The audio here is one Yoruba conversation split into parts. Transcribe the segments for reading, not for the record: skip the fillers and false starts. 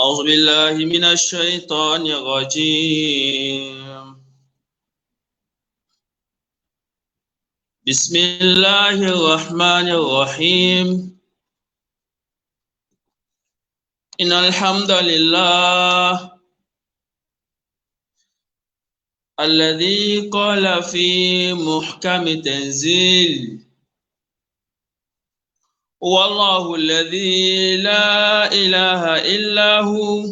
أعوذ بالله من الشيطان الرجيم. بسم الله الرحمن الرحيم. إن الحمد لله الذي قال في محكم تنزيل هو الله الذي لا إله إلا هو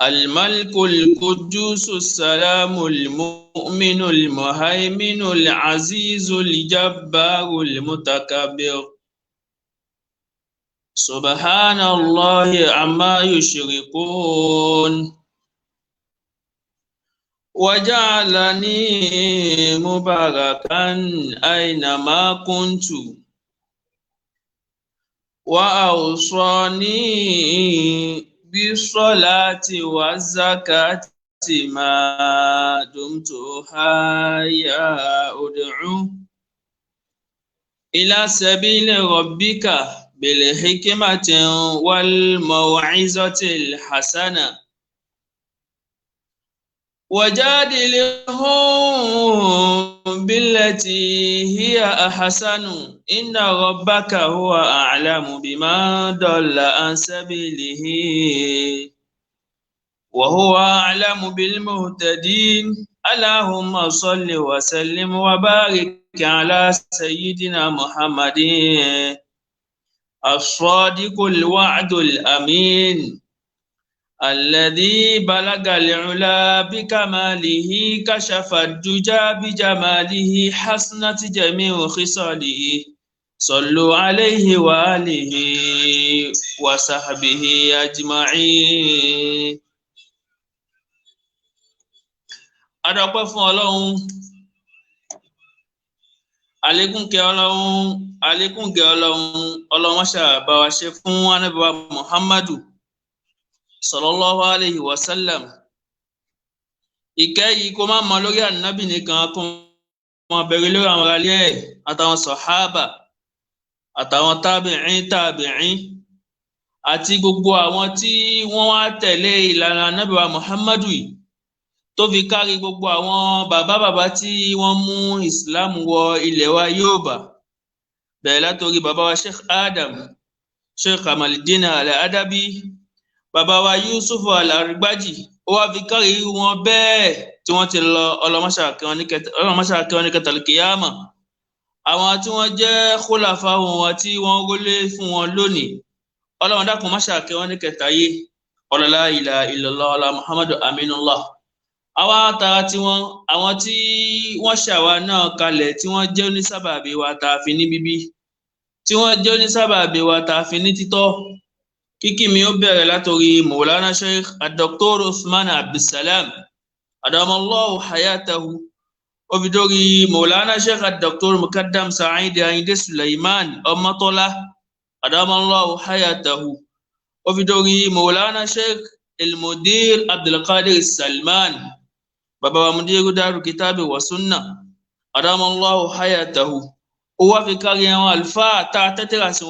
الملك القدوس السلام المؤمن المهيمن العزيز الجبار المتكبر سبحان الله عما يشركون وجعلني مباركا أينما كنت وأوصاني بالصلاة والزكاة ما دمت حيا أدعو إلى سبيل ربك بالحكمة والموعظة الحسنة وجادلهم بالتي هي أحسن إن ربك هو أعلم بما ضل عن سبيله وهو أعلم بالمهتدين اللهم صل وسلم وبارك على سيدنا محمد الصادق الوعد الأمين الذي بلغ العلا بكماله كشف الدجى بجماله حسنت جميع خصاله صلوا عليه وآله وصحبه أجمعين. adọ́pẹ́ fún Ọlọ́run, àlékún kẹ́ Ọlọ́run, àlékún gẹ́ Ọlọ́run, Ọlọ́run ṣá bá wa ṣe fún Ànábì wa Muhammadu sallallahu alayhi wa sallam. Ìkẹ́ yìí kó má mọ lórí Ànábì nìkan, kó má bẹ̀rẹ̀ lórí àwọn ará ilé ẹ̀ àtàwọn sàhábà àtàwọn tábìín àti gbogbo àwọn tí wọ́n wá tẹ̀lé ìlànà Ànábì wa Muhammadu yìí tó fi kárí gbogbo àwọn bàbá tí wọ́n mú ìsìlámù wọ ilẹ̀ wa Yorùbá, bẹ̀rẹ̀ látorí bàbá wa Sheikh Adam, Sheikh Kamaldeen Al-Adabi, bàbá wa Yusuf Al-Arigbaji, ó wá fi kárí wọn bẹ́ẹ̀ tí wọ́n ti lọ. ọlọ́mọṣà kẹ́ wọn ní kẹtàlùkìyàmà. àwọn tí wọ́n jẹ́ khulafa wọn tí wọ́n rólé fún wọn lónìí, Ọlọ́run dákun máṣà kẹ́ wọn ní kẹtàyé. la ilaha illallah Muhammadu aminullah. àwa tara tí àwọn tí wọ́n ṣàwa náà kalẹ̀ tí wọ́n jẹ́ onísábàbí wa tá a fi ní bíbí, tí wọ́n jẹ́ onísábàbí wa tá a fi ní títọ́. Kíkí mi ó bẹ̀rẹ̀ látorí Maulana Sheikh Dr. Uthman Abdulsalam adamallahu hayatahu, ó fi dórí Maulana Sheikh Dr. Mukaddam Sa'id Ayinde Sulaiman Ọmọtọ́lá adamallahu hayatahu, ó fi dórí Maulana Sheikh Al-Mudir Abdulkadir Salman, bàbá wa Mudiru Daru Kitabi wa Sunnah adamallahu hayatahu. Ó wá fi kárí àwọn àlùfáà tá a tẹ́tẹ́rà sí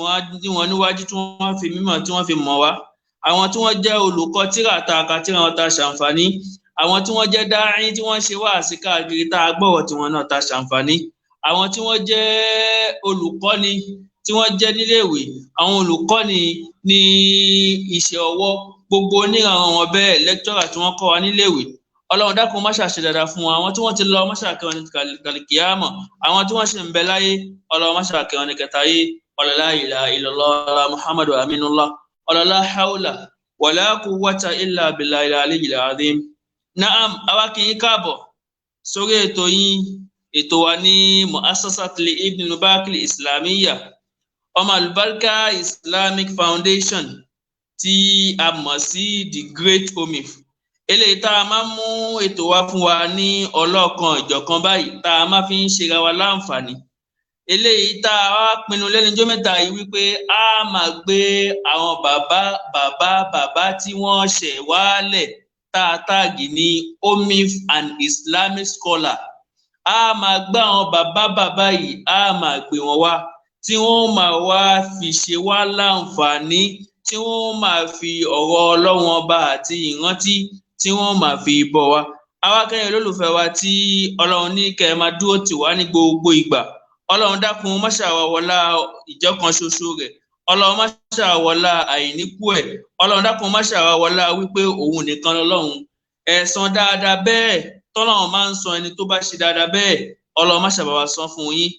wọn níwájú tí wọ́n fi mímọ̀ tí wọ́n fi mọ̀ wá, àwọn tí wọ́n jẹ́ olùkọ́ tíra tá a ka tíra wọn tá a ṣàǹfààní, àwọn tí wọ́n jẹ́ dáhìn tí wọ́n ṣe wáàsí káàkiri tá a gbọ́rọ̀ tí wọ́n náà tá a ṣàǹfààní, àwọn tí wọ́n jẹ́ olùkọ́ni tí wọ́n jẹ́ níléèwé, àwọn olùkọ́ni ní iṣẹ́ ọwọ́, gbogbo oníranran wọn bẹ́ẹ̀ lẹ́kítọ́rà tí wọ́n kọ́ wa níléèwé. Ọlọ́run dákun má ṣàṣe dáadáa fún wọn. àwọn tí wọ́n ti lọ má ṣàkẹ́ wọn ní kàlìkìyàmọ̀, àwọn tí wọ́n ṣe ń bẹ láyé Ọlọ́run má ṣàkẹ́ wọn ní kẹtàyé. la ilaha illallah Muhammadu aminullah. la hawla wala quwwata illa billahi al-aliyyil azim. Naam, àwa kí yín káàbọ̀ sórí ètò yín, ètò wa ní Mu'assasatul Ibn Mubarak Islamiyya, ọmọ àlùbáríkà Islamic Foundation tí a mọ̀ sí The Great Omif. Eléyìí tá a máa ń mú ètò wa fún wa ní ọlọ́kan ìjọ̀kan báyìí, tá a máa fi ń ṣera wa láǹfààní. Eléyìí tá a wá pinnu lẹ́nujọ́ mẹ́ta yìí wípé a máa gbé àwọn bàbá tí wọ́n ṣẹ̀ wálẹ̀ tá a táàgì ní Omif and Islamic scholar. A máa gbé àwọn bàbá yìí, a máa gbé wọn wá tí wọ́n máa wá fi ṣe wá láǹfààní, tí wọ́n máa fi ọ̀rọ̀ Ọlọ́run ọba àti ìrántí tí wọ́n máa fi bọ́ wa. Àwa kẹ́yìn olólùfẹ́ wa tí Ọlọ́run ní kẹ́ ẹ máa dúró tì wá ní gbogbo ìgbà. Ọlọ́run dákun má ṣàwà wọlá ìjọkan ṣoṣo rẹ̀. Ọlọ́run má ṣàwà wọlá àìníkù ẹ̀. Ọlọ́run dákun má ṣàwà wọlá wípé òun nìkan lọ́lọ́run. Ẹ̀san dáadáa bẹ́ẹ̀ tọ́lọ́run máa ń san ẹni tó bá ṣe dáadáa bẹ́ẹ̀. Ọlọ́run má ṣàbà wa san fún yín.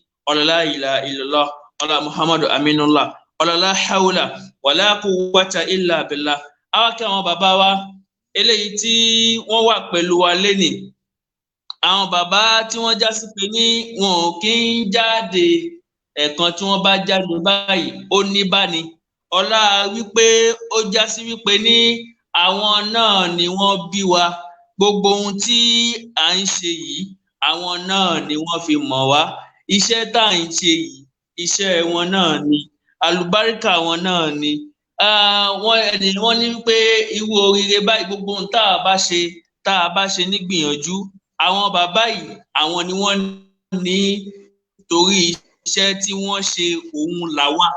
La ilaha illallah. Ọlá Muhammadu Aminullah. La hawla wala quwwata illa billah. Àwa kí àwọn bàbá wa eléyìí tí wọ́n wà pẹ̀lú wa lénìí. Àwọn bàbá tí wọ́n já sí pé ní wọn ò kí ń jáde ẹ̀kan tí wọ́n bá jáde báyìí ó ní báni. Ọlá wípé ó já sí wípé ní àwọn náà ni wọ́n bí wa. Gbogbo ohun tí à ń ṣe yìí àwọn náà ni wọ́n fi mọ̀ wá. Iṣẹ́ tá à ń ṣe yìí iṣẹ́ wọn náà ni, àlùbáríkà wọn náà ni. Wọ́n ní wípé irú oríire báyìí gbogbo ohun tá a bá ṣe ní gbìyànjú àwọn bàbá yìí àwọn ni wọ́n ní torí iṣẹ́ tí wọ́n ṣe òun làwa.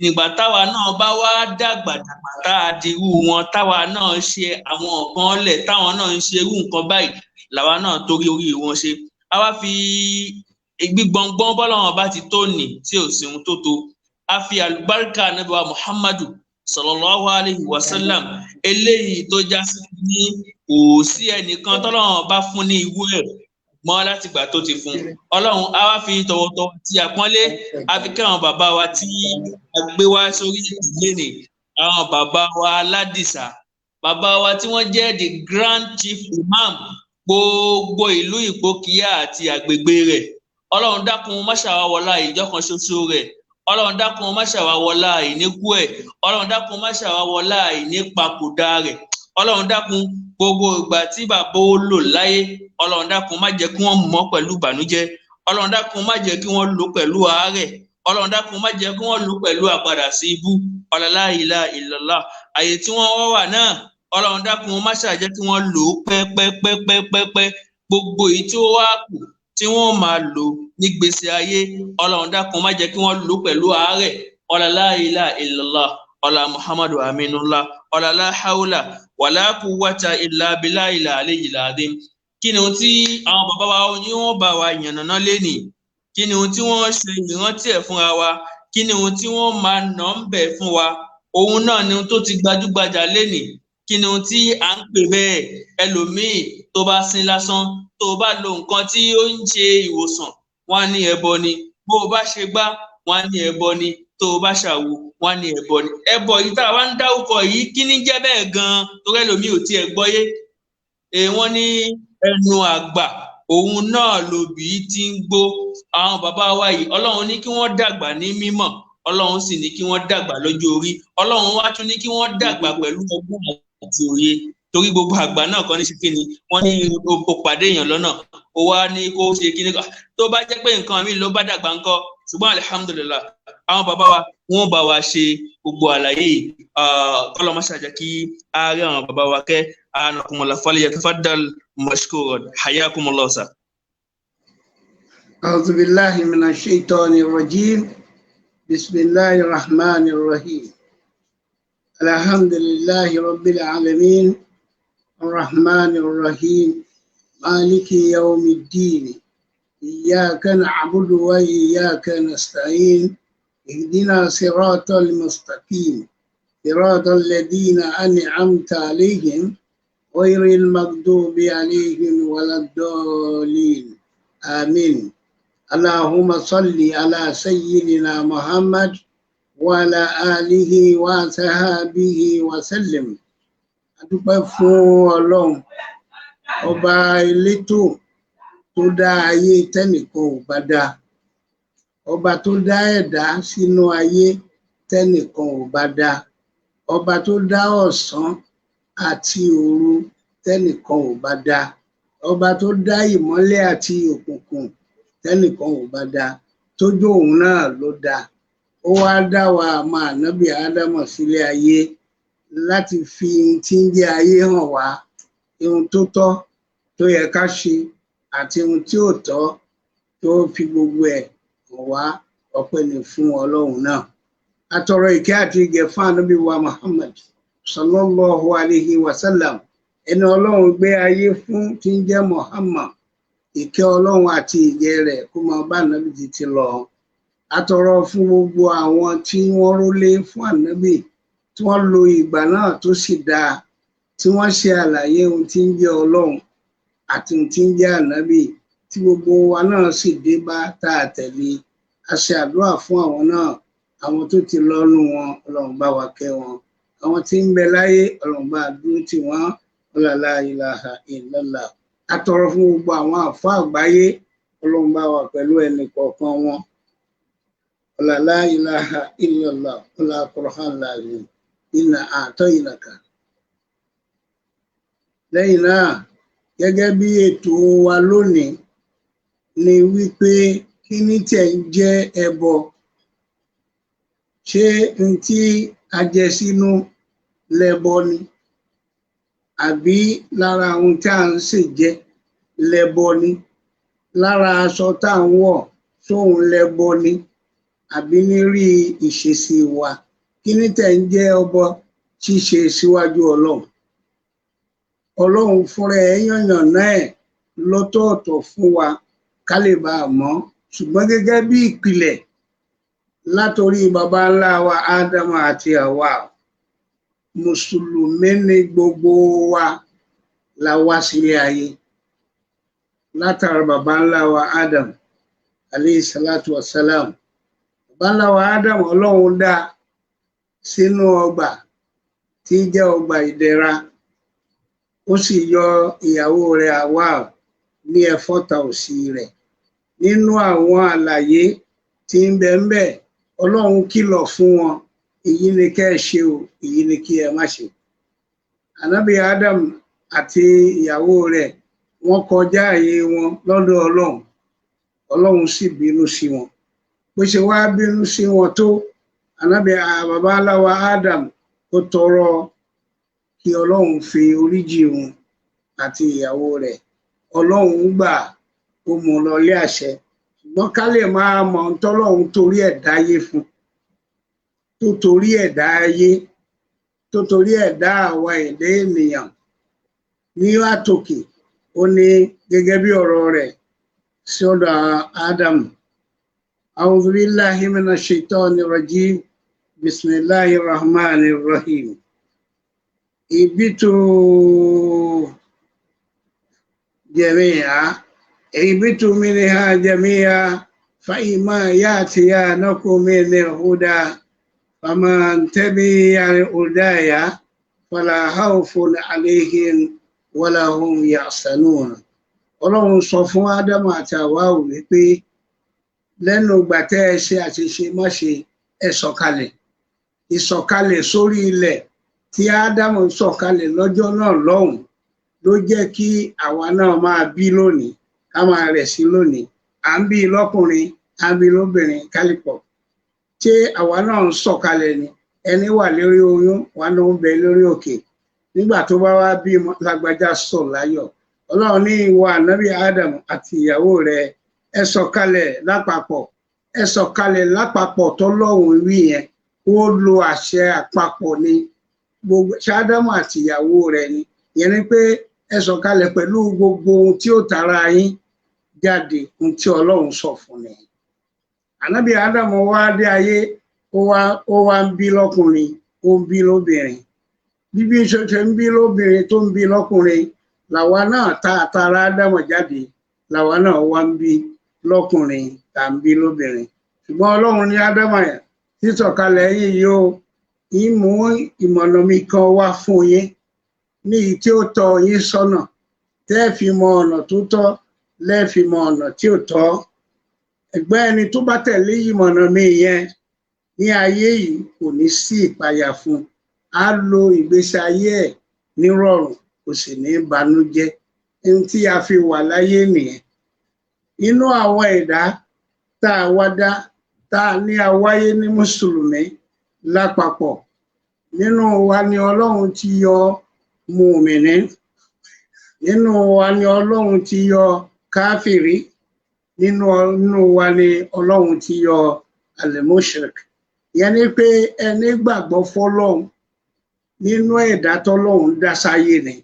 Nígbà táwa náà bá wá dàgbà tá a dirú wọn táwa náà ṣe àwọn nǹkan lẹ̀ táwọn náà ń ṣe irú nǹkan báyìí làwa náà torí orí wọn ṣe. A wá fi gbígbọ̀ngbọ́n bọ́lọ́wọ́n bá ti tó nì tí ò sí ohun tó tó. A fi àlùbáríkà Ànábì wa Muhammadu sallallahu alayhi wa sallam eléyìí tó já sí ní kò sí ẹnìkan tọ́lọ́run bá fún ní irú ẹ̀ mọ́ láti gbà tó ti fún. Ọlọ́run á wá fi tọwọ́tọwọ́ tí àpọ́nlé á fi kẹ́ àwọn bàbá wa tí a gbé wá sórí ìlénì. Àwọn bàbá wa aládìsá, bàbá wa tí wọ́n jẹ́ the grand chief imam gbogbo ìlú Ìpókíà àti àgbègbè rẹ̀. Ọlọ́run dákun má ṣàwá wọlá ìjọkan ṣoṣo rẹ̀. Ọlọ́run dákun má ṣàwá wọlá ìníkù ẹ̀. Ọlọ́run dákun má ṣàwá wọlá ìnípapòdà rẹ̀. Ọlọ́run dákun gbogbo ìgbà tí bàbá ó lò láyé Ọlọ́run dákun má jẹ́ kí wọ́n mọ̀ pẹ̀lú ìbànújẹ́. Ọlọ́run dákun má jẹ́ kí wọ́n lò pẹ̀lú àárẹ̀. Ọlọ́run dákun má jẹ́ kí wọ́n lò pẹ̀lú àpadà sí ibú. La ilaha illallah. Àyè tí wọ́n wà náà Ọlọ́run dákun má ṣàjẹ́ kí wọ́n lò pẹ́pẹ́pẹ́pẹ́pẹ́. Gbogbo èyí tí ó wá kù tí wọ́n máa lò ní gbèsè ayé Ọlọ́run dákun má jẹ́ kí wọ́n lò pẹ̀lú àárẹ̀. La ilaha illallah. Muhammadu Aminullah. La hawla wala quwwata illa billahil aliyyil azim. Kí ni ohun tí àwọn bàbá wa ní wọ́n bá wa yànnàná lénìí? Kí ni ohun tí wọ́n ṣe ìrántí ẹ̀ fúnra wa? Kí ni ohun tí wọ́n máa nà ń bẹ̀ fún wa? Òun náà ni ohun tó ti gbajúgbajà lénìí. Kí ni ohun tí à ń pè bẹ́ẹ̀? Ẹlòmíì tó bá sin lásán tó bá lo nǹkan tí ó ń ṣe ìwòsàn wọ́n á ní ẹbọ ni. Bó o bá ṣe gbá wọ́n á ní ẹbọ ni. Tó o bá ṣàwo wọ́n á ní ẹbọ ni. Ẹbọ yìí tá a wá ń dárúkọ yìí kí ni jẹ́ bẹ́ẹ̀ gan-an torí ẹlòmíì ò tiẹ̀ gbọ́yé. Wọ́n ní ẹnu àgbà òun náà lòbí tí ń gbó. Àwọn bàbá wa yìí Ọlọ́run ní kí wọ́n dàgbà ní mímọ̀. Ọlọ́run sì ní kí wọ́n dàgbà lọ́jọ́ orí. Ọlọ́run wá tún ní kí wọ́n dàgbà pẹ̀lú ọgbọ́n àti òye. Torí gbogbo àgbà náà kan ní ṣe kíni wọ́n ní o pàdé èèyàn lọ́nà ó wá ní kó ṣe kíni tó bá jẹ́ pé nǹkan mi ló bá dàgbà ńkọ́. Ṣùgbọ́n alhamdulillah àwọn bàbá wa wọ́n bá wa ṣe gbogbo àlàyé kọ́lọ́ má ṣàjẹ́ kí a rí àwọn bàbá wa kẹ́ anakumullah falyatafaddal mashkuran hayakumullah sa. أعوذ بالله من الشيطان الرجيم بسم الله الرحمن الرحيم الحمد لله رب العالمين الرحمن الرحيم مالك يوم الدين إياك نعبد وإياك نستعين اهدنا صراط المستقيم صراط الذين أنعمت عليهم غير المغضوب عليهم ولا الضالين آمين. اللهم صل على سيدنا محمد وعلى آله وصحبه وسلم. Adúpẹ́ fún Ọlọ́run ọba elétò tó dá ayé tẹ́nìkan ò bá dá, ọba tó dá ẹ̀dá sínú ayé tẹ́nìkan ò bá dá, ọba tó dá ọ̀sán àti òru tẹ́nìkan ò bá dá, ọba tó dá ìmọ́lẹ̀ àti òkùnkùn tẹ́nìkan ò bá dá, tójú òun náà ló dá. Ó wá dá wa ọmọ ànábì Ádámọ̀ sílé ayé láti fi ohun tí ń jẹ́ ayé hàn wá, ohun tó tọ́ tó yẹ ká ṣe àti ohun tí ò tọ́ tó fi gbogbo ẹ̀ hàn wá. Ọpẹ́ ni fún Ọlọ́run náà. atọrọ ìkẹ́ àti ìgẹ̀ fún Ànábì wa Muhammad sallallahu alayhi wa sallam ẹni Ọlọ́run gbé ayé fún tí ń jẹ́ Muhammad ìkẹ́ Ọlọ́run àti ìgẹ̀ rẹ̀ kó máa bá Ànábì títí lọ. Atọrọ fún gbogbo àwọn tí wọ́n rólé fún Ànábì tí wọ́n lo ìgbà náà tó sì dáa tí wọ́n ṣe àlàyé ohun tí ń jẹ́ Ọlọ́run àti ohun tí ń jẹ́ Ànábì tí gbogbo wa náà sì dé bá tá a tẹ̀lé. A ṣe àdúrà fún àwọn náà, àwọn tó ti lọ́nu wọn Ọlọ́run bá wa kẹ́ wọn, àwọn tí ń bẹ láyé Ọlọ́run bá dúró tì wọ́n la ilaha illallah. Atọrọ fún gbogbo àwọn àfáà àgbáyé Ọlọ́run bá wa pẹ̀lú ẹnì kọ̀ọ̀kan wọn la ilaha illallah la Qur'an lazim inna a'tainaka. Lẹ́yìn náà gẹ́gẹ́ bí ètò wa lónìí ni wípé kí ní tẹ̀ ń jẹ́ ẹbọ? Ṣé n tí a jẹ sínú lẹbọ ni? Àbí lára ohun tí a ń sè jẹ lẹbọ ni? Lára aṣọ tá à ń wọ̀ sóhun lẹbọ ni? Àbí nírí ìṣesí wa? Kí ní tẹ̀ ń jẹ́ ẹbọ ṣíṣe síwájú Ọlọ́run? Ọlọ́run fúnra ẹ̀ yànyàn náà lọ́tọ̀ọ̀tọ̀ fún wa ká lè bá a mọ̀, ṣùgbọ́n gẹ́gẹ́ bí ìpìlẹ̀ látorí baba ńlá wa Ádámù àti Háwà, mùsùlùmí ni gbogbo wa la wá sílé ayé látara baba ńlá wa Ádámù alayhi salatu wassalam. Baba ńlá wa Ádámù Ọlọ́run dá sínú ọgbà tí jẹ́ ọgbà ìdẹ̀ra, ó sì yọ ìyàwó rẹ̀ Háwà ní ẹ̀fọ́ta òsì rẹ̀. Nínú àwọn àlàyé tí ń bẹ ńbẹ̀, Ọlọ́run kìlọ̀ fún wọn, èyí ni kẹ́ ẹ ṣe o, èyí ni kí ẹ má ṣe. Ànábì Adam àti ìyàwó rẹ̀ wọ́n kọjá àyè wọn lọ́dọ̀ Ọlọ́run, Ọlọ́run sì bínú sí wọn. Bó ṣe wá bínú sí wọn tó, baba ńlá wa Adam ó tọrọ kí Ọlọ́run fi oríjì wọn àti ìyàwó rẹ̀. Ọlọ́run gbà, ó mú lọ lé àṣẹ, ṣùgbọ́n ká lè máa mọ̀ ohun tọ́lọ́run torí ẹ̀ dáyé fún, tó torí ẹ̀ dá ayé, tó torí ẹ̀ dá àwa ẹ̀dá ènìyàn ní àtòkè. Ó ní gẹ́gẹ́ bí ọ̀rọ̀ rẹ̀ sí ọ̀dọ̀ Ádámù, a'udhu billahi minash shaitanir rajim, bismillahir rahmanir rahim. اهبطوا منها جميعا فإما يأتينكم مني الهدى فمن تبع هداي فلا خوف عليهم ولا هم يحزنون. Ọlọ́run sọ fún Ádámù àti Háwà wípé lẹ́nu ìgbà tẹ́ ẹ ṣe àṣìṣe má ṣe, ẹ sọ̀kalẹ̀. Ìsọ̀kalẹ̀ sórí ilẹ̀ tí Ádámù sọ̀kalẹ̀ lọ́jọ́ náà lọ́hùn ló jẹ́ kí àwa náà máa bí lónìí, ká máa rẹ̀ sí lónìí. À ń bí lọ́kùnrin, à ń bí lóbìnrin kálípọ̀. Ṣé àwa náà ń sọ̀kalẹ̀ ni? Ẹni wà lórí oyún wà ló ń bẹ lórí òkè. Nígbà tó bá wá bí lágbájá sọ̀ láyọ̀, Ọlọ́run ní ìwọ Ànábì Ádámù àti ìyàwó rẹ̀ ẹ sọ̀kalẹ̀ lápapọ̀. Ẹ sọ̀kalẹ̀ lápapọ̀ tọ́lọ́run wí yẹn, ó lo àṣẹ àpapọ̀ ni. Gbogbo Ádámù àti ìyàwó rẹ̀ ni. Ìyẹn ni pé ẹ sọ̀kalẹ̀ pẹ̀lú gbogbo ohun tí ó tara yín jáde, ohun tí Ọlọ́run sọ fún ni. Ànábì Ádámù wá dé ayé, ó wá ń bí lọ́kùnrin, ó ń bí lóbìnrin. Bíbí ṣe ń bí lóbìnrin tó ń bí lọ́kùnrin, làwa náà tara Ádámù jáde, làwa náà wá ń bí lọ́kùnrin tá ń bí lóbìnrin. Ṣùgbọ́n Ọlọ́run ní Ádámù yẹn sísọ̀kalẹ̀ yìí yóò mú ìmọ̀nà mi kan wá fún yín, ní èyí tí ó tọ́ yín sọ́nà, tẹ́ fi mọ ọ̀nà tó tọ́, lẹ́ fi mọ ọ̀nà tí ò tọ́. Ẹgbẹ́ ẹni tó bá tẹ̀lé ìmọ̀nà mi yẹn ní ayé yìí kò ní sí ìpayà fún, á lo ìgbésí ayé ẹ̀ nírọ̀rùn, kò sì ní banújẹ́. Ohun tí a fi wà láyé nìyẹn. Inú àwọn ẹ̀dá tá a wá dá, tá a ní a wáyé ní mùsùlùmí lápapọ̀, nínú wa ni Ọlọ́run ti yọ mùmìnì, nínú wa ni Ọlọ́run ti yọ káfìrí, nínú wa ni Ọlọ́run ti yọ al-mushrik. ìyẹn ni pé ẹni gbàgbọ́ fọ́lọ́run nínú ẹ̀dá tọ́lọ́run dá sáyé ni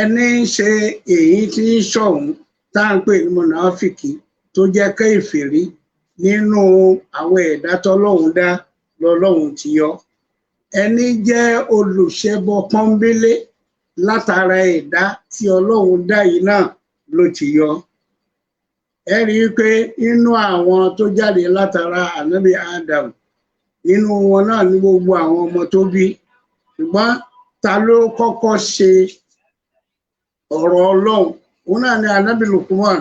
ẹni ń ṣe èyí tí ń ṣọ̀hún tá à ń pè ní mùnáfìkì tó jẹ́ kèfèrí nínú àwọn ẹ̀dá tọ́lọ́run dá lọ́lọ́run ti yọ ẹni jẹ́ olùṣẹbọ pọ́nbélé látara ẹ̀dá tí Ọlọ́run dá yìí náà ló ti yọ ẹ rí i pé nínú àwọn tó jáde látara ànábì Adam nínú wọn náà ní gbogbo àwọn ọmọ tó bí ṣùgbọ́n ta ló kọ́kọ́ ṣe ọ̀rọ̀ Ọlọ́run òun náà ni ànábì Luqman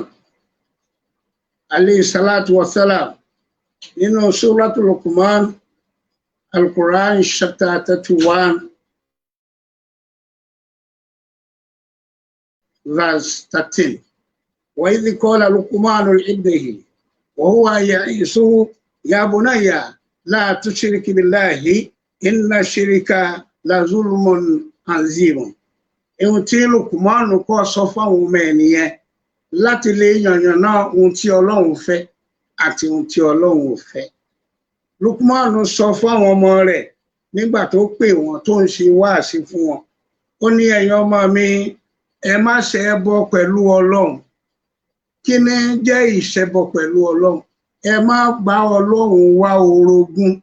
alayhi salatu wa salam nínú suratu Luqman Al-Quran chapter 31 verse 13 وإذ قال لقمان لابنه وهو يعظه يا بني لا تشرك بالله إن الشرك لظلم عظيم ohun tí Luqman kọ́ sọ fáwọn ọmọ ẹ̀ nìyẹn láti lè yànnàná ohun tí Ọlọ́run fẹ́ àti ohun tí Ọlọ́run ò fẹ́ Luqman sọ fáwọn ọmọ rẹ̀ nígbà tó pè wọ́n tó ń ṣe wáàsí fún wọn ó ní ẹ̀yin ọmọ mi ẹ má ṣe ẹbọ pẹ̀lú Ọlọ́run kí ni jẹ́ ìṣẹbọ pẹ̀lú Ọlọ́run ẹ má bá Ọlọ́run wá orogún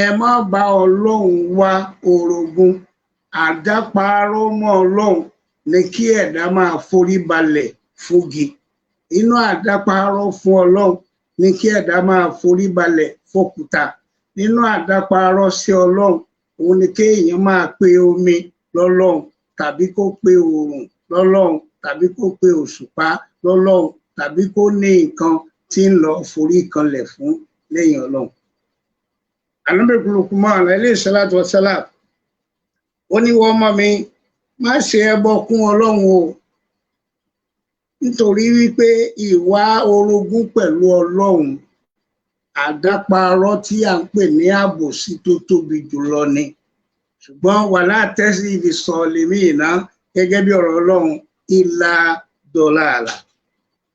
ẹ má bá Ọlọ́run wá orogún àdáparọ́ mọ́ Ọlọ́run ní kí ẹ̀dá máa forí balẹ̀ fúngi inú àdáparọ́ fún Ọlọ́run ní kí ẹ̀dá máa forí balẹ̀ fókúta nínú àdáparọ́ sí Ọlọ́run òun ni kéèyàn máa pe omi lọ́lọ́run tàbí kó pe oòrùn lọ́lọ́run tàbí kó pe òṣùpá lọ́lọ́run tàbí kó ní nǹkan tí ń lọ forí kanlẹ̀ fún lẹ́yìn Ọlọ́run. Ànábì Luqman alayhi salatu wa salam ó ní wọ́n ọmọ mi má ṣe ẹbọ kún Ọlọ́run o nítorí wípé ìwà orogún pẹ̀lú Ọlọ́run àdáparọ́ tí à ń pè ní àbòsí tó tóbi jùlọ ni ṣùgbọ́n wala tazidi zalimina gẹ́gẹ́ bí ọ̀rọ̀ Ọlọ́run illa dalala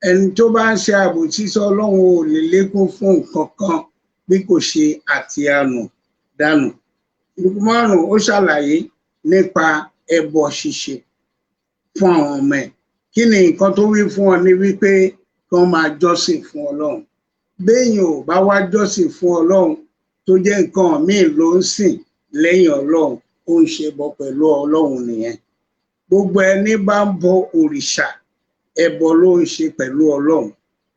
ẹni tó bá ń ṣe àbòsí sọ Ọlọ́run ò lè lékún fún nǹkan kan bí kò ṣe àti àánú dànù. Luqman ó ṣàlàyé nípa ẹbọ ṣíṣe fún àwọn ọmọ ẹ̀ kí ni nǹkan tó wí fún ọ ní wípé kí wọ́n máa jọ́sìn fún Ọlọ́run béèyàn ò bá wá jọ́sìn fún Ọlọ́run tó jẹ́ nǹkan míì ló ń sìn lẹ́yìn Ọlọ́run ó ń ṣe bọ pẹ̀lú Ọlọ́run nìyẹn gbogbo ẹni bá ń bọ òrìṣà ẹbọ ló ń ṣe pẹ̀lú Ọlọ́run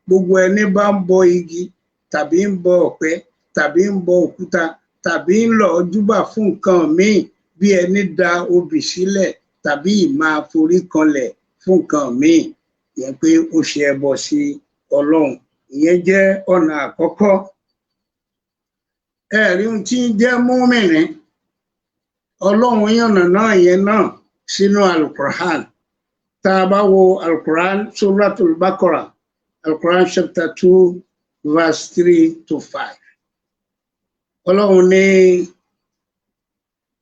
gbogbo ẹni bá ń bọ igi tàbí ń bọ ọ̀pẹ tàbí ń bọ òkúta tàbí ń lọ júbà fún nǹkan míì bí ẹni da obì sílẹ̀ tàbí ìmáa forí kanlẹ̀ fún nǹkan míì yẹn pé ó ṣe ẹbọ sí Ọlọ́run ìyẹn jẹ́ ọ̀nà àkọ́kọ́ ẹ̀rí ohun tí ń jẹ́ mùmínì Ọlọ́run yànnàná ìyẹn náà sínú Al-Quran tá a bá wo Al-Quran Suratul Baqarah Al-Quran chapter 2 verse 3 to 5 Ọlọ́run ní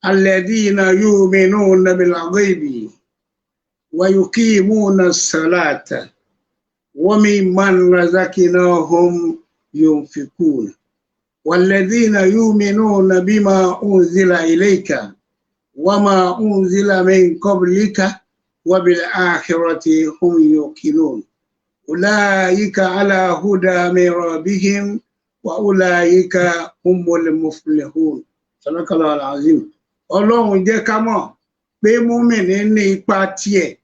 alladhina yu'minuna bil ghaibi wa yuqimuna as-salata wa mimman razaqnahum yunfiquna والذين يؤمنون بما أنزل إليك وما أنزل من قبلك وبالآخرة هم يوقنون أولئك على هدى من ربهم وأولئك هم المفلحون صدق الله العظيم Ọlọ́run jẹ́ ká mọ̀ pé mùmínì ní ipa tiẹ̀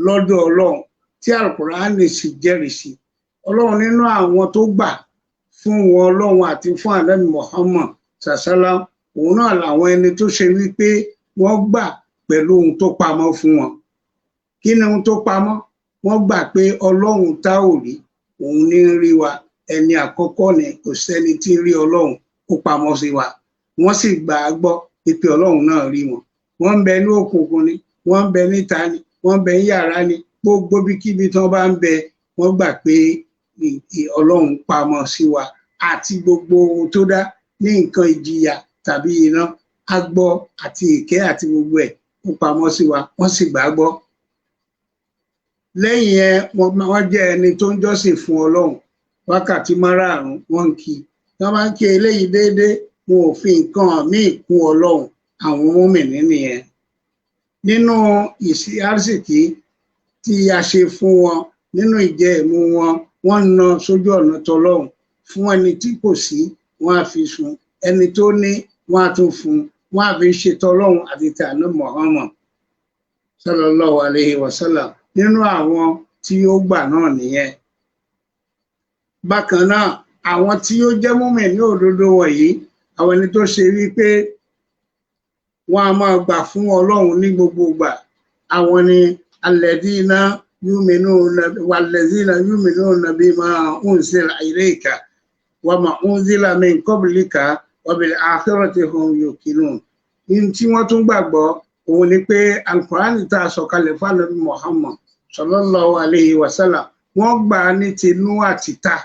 lọ́dọ̀ Ọlọ́run tí Al-Qur'ani sì jẹ́rìí sí Ọlọ́run nínú àwọn tó gbà fún wọn Ọlọ́run àti fún Ànábì Muhammad sàṣálá òun náà làwọn ẹni tó ṣe wípé wọ́n gbà pẹ̀lú ohun tó pamọ́ fún wọn kí ni ohun tó pamọ́ wọ́n gbà pé Ọlọ́run tá ò rí òun ní rí wa ẹni àkọ́kọ́ ni kò sẹ́ni tí rí Ọlọ́run ó pamọ́ sí wa wọ́n sì gbà á gbọ́ pé Ọlọ́run náà rí wọn wọ́n ń bẹ ní òkùnkùn ni wọ́n ń bẹ níta ni wọ́n ń bẹ ní yàrá ni gbogbo bíkíbi tí wọ́n bá ń bẹ wọ́n gbà pé Ọlọ́run pamọ́ sí wa àti gbogbo ohun tó dá ní nǹkan ìjìyà tàbí iná agbọ́ àti ìkẹ́ àti gbogbo ẹ̀ ó pamọ́ sí wa wọ́n sì gbàgbọ́ lẹ́yìn yẹn wọ́n jẹ́ ẹni tó ń jọ́sìn fún Ọlọ́run wákàtí márààrún wọ́n ń kí wọ́n bá ń ké eléyìí déédéé wọn ò fi nǹkan míì kún Ọlọ́run àwọn mùmínì nìyẹn. Nínú ìsí àrísìkí tí a ṣe fún wọn nínú ìjẹ ìmu wọn, wọ́n ná sójú ọ̀nà tọlọ́run. Fún ẹni tí kò sí wọ́n á fi fún, ẹni tó ní wọ́n á tún fún, wọ́n á fi ṣe tọlọ́run àti tànú Muhammad sallallahu alayhi wa sallam. Nínú àwọn tí ó gbà náà nìyẹn. Bákan náà àwọn tí ó jẹ́ mùmínì òdodo wọ̀nyí, àwọn ẹni tó ṣe wípé wọ́n á máa gbà fún Ọlọ́run ní gbogbo ìgbà, àwọn ni alladhina yu'minuna bima unzila ilayka wa ma unzila min qablika wa bil akhirati hum yuqinun. Ní tí wọ́n tún gbàgbọ́ òun ni pé Al-Qur'ani tá a sọ̀kalẹ̀ fún Ànábì Muhammad sallallahu alayhi wa sallam, wọ́n gbà ní tinú àtìta.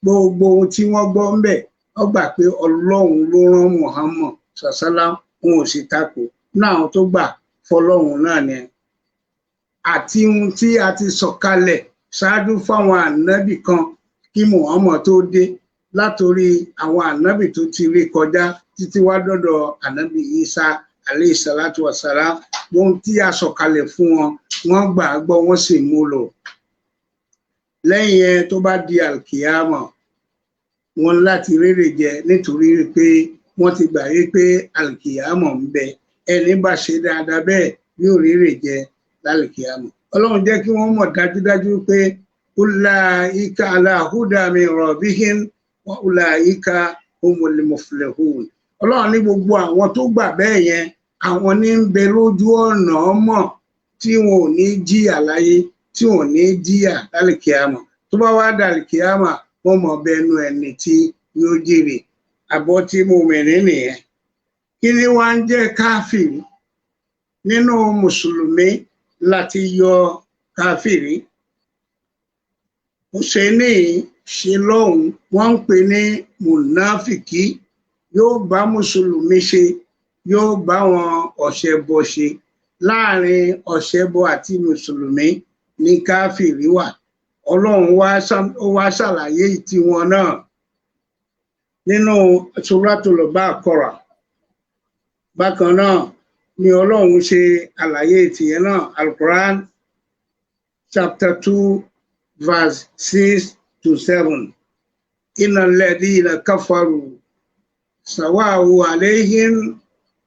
Gbogbo ohun tí wọ́n gbọ́ ń bẹ̀, wọ́n gbà pé Ọlọ́run ló rán Muhammad sallallahu, wọn ò sì takò. Náà tó gbà fọ́lọ́run náà ni. Àti ohun tí a ti sọ̀kalẹ̀ ṣáájú fáwọn ànábì kan kí Muhammad tó dé, látorí àwọn ànábì tó ti rí kọjá títí wá dọ́dọ̀ ànábì Isa alayhi salatu wa salam. Ohun tí a sọ̀kalẹ̀ fún wọn, wọ́n gbà á gbọ́, wọ́n sì mú lò. Lẹ́yìn ẹ tó bá di alkiyama, wọ́n láti rere jẹ nítorí pé wọ́n ti gbà yí pé alkiyama ń bẹ. Ẹni bá ṣe dáadáa bẹ́ẹ̀ yóò rere jẹ lálkiyama. Ọlọ́run jẹ́ kí wọ́n mọ̀ dájúdájú pé ulaika ala huda min rabbihim wa ulaika humul muflihun. Ọlọ́run ní gbogbo àwọn tó gbà bẹ́ẹ̀ yẹn, àwọn ní ń bẹ lójú ọ̀nà mọ̀ tí wọn ò ní jìyà láyé, tí wọn ò ní jìyà lálkiyama. Tó bá wá dálkiyama, wọ́n mọ̀ bẹnu ẹni tí yóò jèrè. Àbọ̀ tí mùmínì nìyẹn. Kí ni wá ń jẹ́ káfìrí? Nínú mùsùlùmí láti yọ káfìrí. Hùsẹ́nì ṣe lọ́hùn, wọ́n ń pè ní mùnáfìkí. Yóò bá mùsùlùmí ṣe, yóò bá wọn ọ̀ṣẹbọ ṣe. Láàrin ọ̀ṣẹbọ àti mùsùlùmí ní káfìrí wà. Ọlọ́run wá ṣàlàyé tiwọn náà nínú Suratul Baqarah. Bákan náà ni Ọlọ́run ṣe àlàyé tìyẹn náà, Al-Quran chapter 2 verse 6 to 7. Innal ladhina kafaru sawa'u alayhim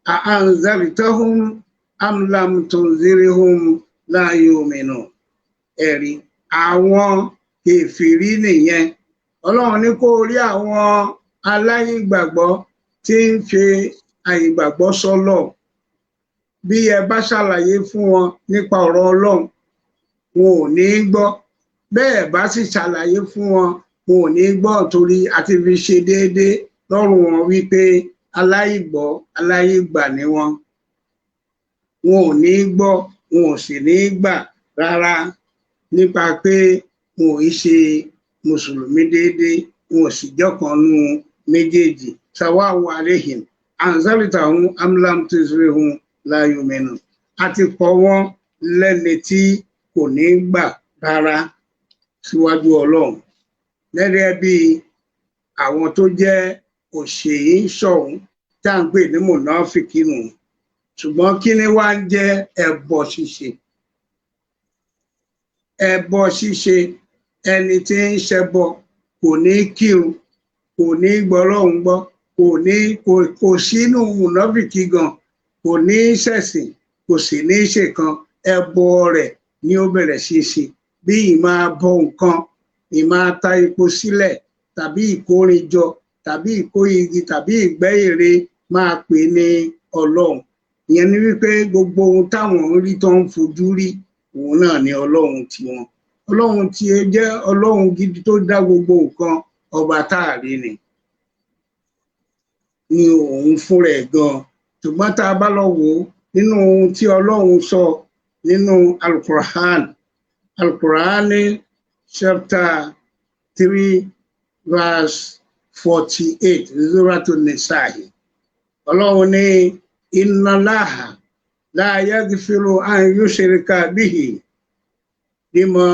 a anzartahum am lam tunzirhum la yu'minun. Ẹ̀rí àwọn kèfèrí nìyẹn. Ọlọ́run ní kó rí àwọn aláìgbàgbọ́ tí ń ṣe àìgbàgbọ́ sọ́lọ̀. Bí ẹ bá ṣàlàyé fún wọn nípa ọ̀rọ̀ Ọlọ́run, wọn ò ní gbọ́. Bẹ́ẹ̀ bá sì ṣàlàyé fún wọn, wọn ò ní gbọ́, torí àti fi ṣe déédéé lọ́rùn wọn wípé aláìgbà ni wọn. Wọn ò ní gbọ́, wọn ò sì ní gbà rárá nípa pé wọn ò ṣe mùsùlùmí déédéé, wọn ò sì jọ́kan nú méjèèjì. Sawa'u alayhim anzartahum am lam tunzirhum la yu'minun. A ti kọ wọ́n lẹ́ni tí kò ní gbà rárá síwájú Ọlọ́run. Gẹ́gẹ́ bí àwọn tó jẹ́ òṣèyí ṣọ̀hún tá à ń pè ní mùnáfìkí nù. Ṣùgbọ́n kí ni wá ń jẹ́ ẹbọ ṣíṣe? Ẹbọ ṣíṣe, ẹni tí ń ṣẹbọ kò ní kírun, kò ní gbọ́ Ọlọ́run gbọ́, kò sínú mùnáfìkí gan, kò ní ṣẹ̀sìn, kò sì ní ṣèkan. Ẹbọ rẹ̀ ni ó bẹ̀rẹ̀ sí ṣe, bí ìmá bọ nǹkan, ìmá ta epo sílẹ̀, tàbí ìkórinjọ, tàbí ìkó igi, tàbí ìgbẹ́ ère máa pè ní Ọlọ́run. Ìyẹn ni wípé gbogbo ohun táwọn ń rí tó ń fojú rí, òun náà ni Ọlọ́run tiwọn. Ọlọ́run tí ó jẹ́ Ọlọ́run gidi tó dá gbogbo nǹkan, ọba táàrí ni òun fúnra ẹ̀ gan. Ṣùgbọ́n tá a bá lọ wò ó nínú ohun tí Ọlọ́run sọ nínú Al-Quran chapter 3 verse 48, Suratul Nisa. Ọlọ́run ní inna Allaha la yaghfiru an yushrika bihi inna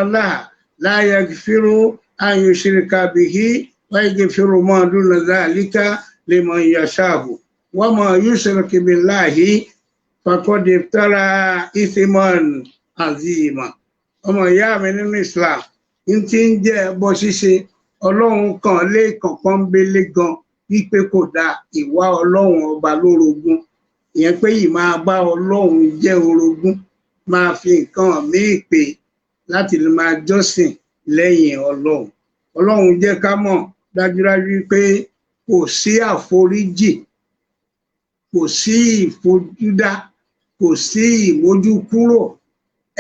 Allaha la yaghfiru an yushrika bihi wa yaghfiru ma duna dhalika liman yasha'u wa ma yushrik billahi faqad iftara ithman azima. Ọmọ ìyá mi nínú Islam ń tí ń jẹ́ ẹbọ ṣíṣe Ọlọ́run kan lé kankan bélé gan wípé kò dá ìwà Ọlọ́run ọba lórogún, ìyẹn pé yìí máa bá Ọlọ́run jẹ́ orogún, máa fi nǹkan míì pè láti lè máa jọ́sìn lẹ́yìn Ọlọ́run. Ọlọ́run jẹ́ ká mọ̀ dájúdájú pé kò sí àforíjì, kò sí ìfojúdá, kò sí ìmójúkúrò.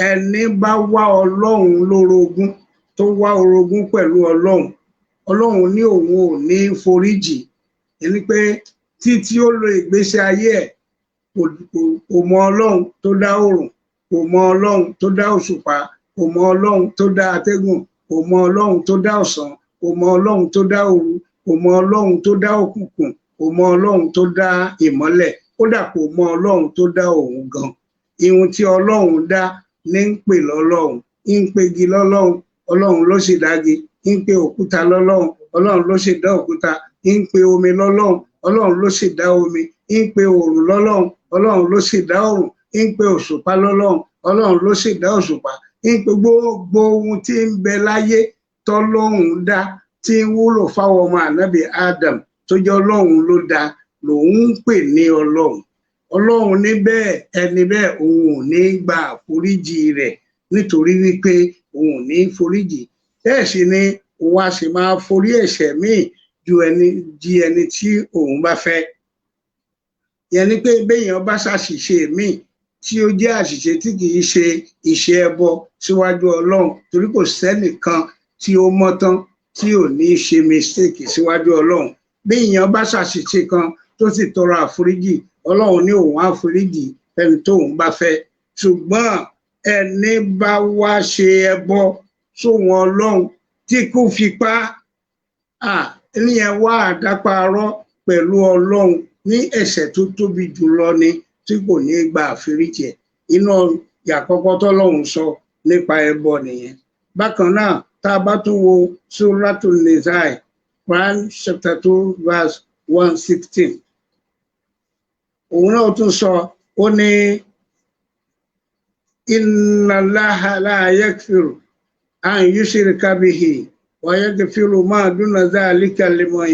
Ẹni bá wá Ọlọ́run lórogún tó wá orogún pẹ̀lú Ọlọ́run, Ọlọ́run ní òun ò ní foríjì. Ẹni pé títí ó lo ìgbésí ayé ẹ̀ kò mọ Ọlọ́run tó dá oòrùn, kò mọ Ọlọ́run tó dá òṣùpá, kò mọ Ọlọ́run tó dá atẹ́gùn, kò mọ Ọlọ́run tó dá ọ̀sán, kò mọ Ọlọ́run tó dá òru, kò mọ Ọlọ́run tó dá òkùnkùn, kò mọ Ọlọ́run tó dá ìmọ́lẹ̀, kódà kò mọ Ọlọ́run tó dá òun gan. Ihun tí Ọlọ́run dá ní ń pè lọ́lọ́run, ń pegi lọ́lọ́run, Ọlọ́run ló sì dági, ń pe òkúta lọ́lọ́run, Ọlọ́run ló sì dá òkúta, ń pe omi lọ́lọ́run, Ọlọ́run ló sì dá omi, ń pe òòrùn lọ́lọ́run, Ọlọ́run ló sì dá òòrùn, ń pe òṣùpá lọ́lọ́run, Ọlọ́run ló sì dá òṣùpá, ń pe gbogbo ohun tí ń bẹ láyé tọ́lọ́run dá tí ń wúlò fáwọn ọmọ ànábì Adam tó jẹ́ Ọlọ́run ló dá lòun ń pè ní Ọlọ́run. Ọlọ́run ní bẹ́ẹ̀ ẹni bẹ́ẹ̀ òun ò ní gba àforíjì rẹ̀ nítorí wípé òun ò ní foríjì. Bẹ́ẹ̀ sì ni òun á sì máa forí ẹ̀ṣẹ̀ míì ju ẹni tí òun bá fẹ́. Ìyẹn ni pé béèyàn bá ṣàṣìṣe míì tí ó jẹ́ àṣìṣe tí kì í ṣe iṣẹ́ ẹbọ síwájú Ọlọ́run, torí kò sẹ́nìkan tí ó mọ́ tán tí ò ní ṣe mistake síwájú Ọlọ́run. Béèyàn bá ṣàṣìṣe kan tó sì tọrọ àforíjì, Ọlọ́run ní òun àforíjì ẹni tóun bá fẹ́. Ṣùgbọ́n ẹni bá wá ṣe ẹbọ sóhun Ọlọ́run tí kò fi pa ẹnìyẹn wá àdáparọ́ pẹ̀lú Ọlọ́run ní ẹ̀ṣẹ̀ tó tóbi jùlọ ni tí kò ní gba àforíjì ẹ̀. Iná ìyàkọ́kọ́ tọ́lọ́run sọ nípa ẹbọ nìyẹn. Bákan náà tá a bá tún wo Suratul Nisa, Quran chapter 2 verse 116, òun náà tún sọ, ó ní inna Allaha la yaghfiru an yushrika bihi wa yaghfiru ma duna dhalika liman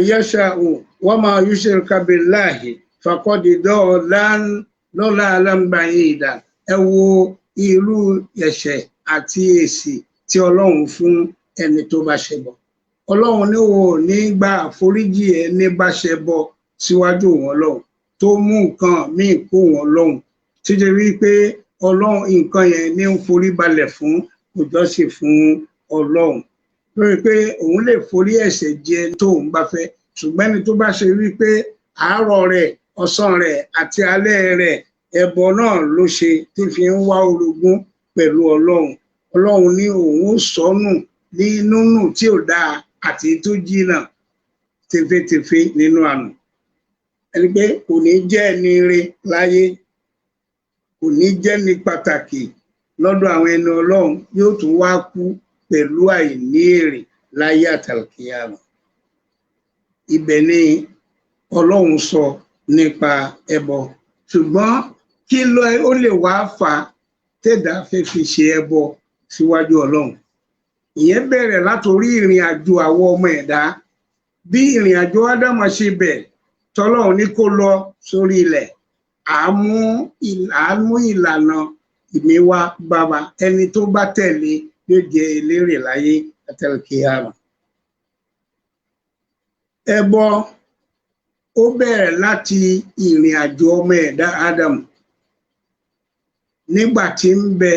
yasha'u wa ma yushrika billahi faqad dalalan ba'ida. Ẹ wo irú ẹ̀ṣẹ̀ àti èsì tí Ọlọ́run fún ẹni tó bá ṣẹbọ. Ọlọ́run ní òun ò ní gba àforíjì ẹni bá ṣẹbọ síwájú òun Ọlọ́run tó mú nǹkan míì kó wọn lọ́hùn, títí rí pé Ọlọ́run nǹkan yẹn ní ń forí balẹ̀ fún, kò jọ́sìn fún Ọlọ́run. Lórí pé òun lè forí ẹ̀ṣẹ̀ jẹ tóun bá fẹ́, ṣùgbọ́n ẹni tó bá ṣe rí pé àárọ̀ rẹ̀, ọ̀sán rẹ̀ àti alẹ́ rẹ̀ ẹbọ náà ló ṣe tí fi ń wá orogún pẹ̀lú Ọlọ́run, Ọlọ́run ní òun ó sọnù ní nínú tí ò dáa àti tó jìnnà tefetefe nínú àná. Ẹni pé kò ní jẹ́ ẹni ire láyé, kò ní jẹ́ ní pàtàkì lọ́dọ̀ àwọn ẹni Ọlọ́run, yóò tún wá kú pẹ̀lú àìní èrè láyé àtàlùkìyàmà. Ibẹ̀ ni Ọlọ́run sọ nípa ẹbọ. Ṣùgbọ́n kí ó lè wá fà á tẹ̀dá fẹ́ fi ṣe ẹbọ síwájú Ọlọ́run? Ìyẹn bẹ̀rẹ̀ látorí ìrìn àjò àwọn ọmọ ẹ̀dá. Bí ìrìn àjò Ádámù ṣe bẹ̀rẹ̀, tọ́lọ́run ní kó lọ sórí ilẹ̀, àmú ìlànà ìmíwá bàbá ẹni tó bá tẹ̀lé yóò jẹ elérè láyé àtàlùkìyàmà. Ẹbọ ó bẹ̀rẹ̀ láti ìrìn àjò ọmọ ẹ̀dá Ádámù nígbà tí ń bẹ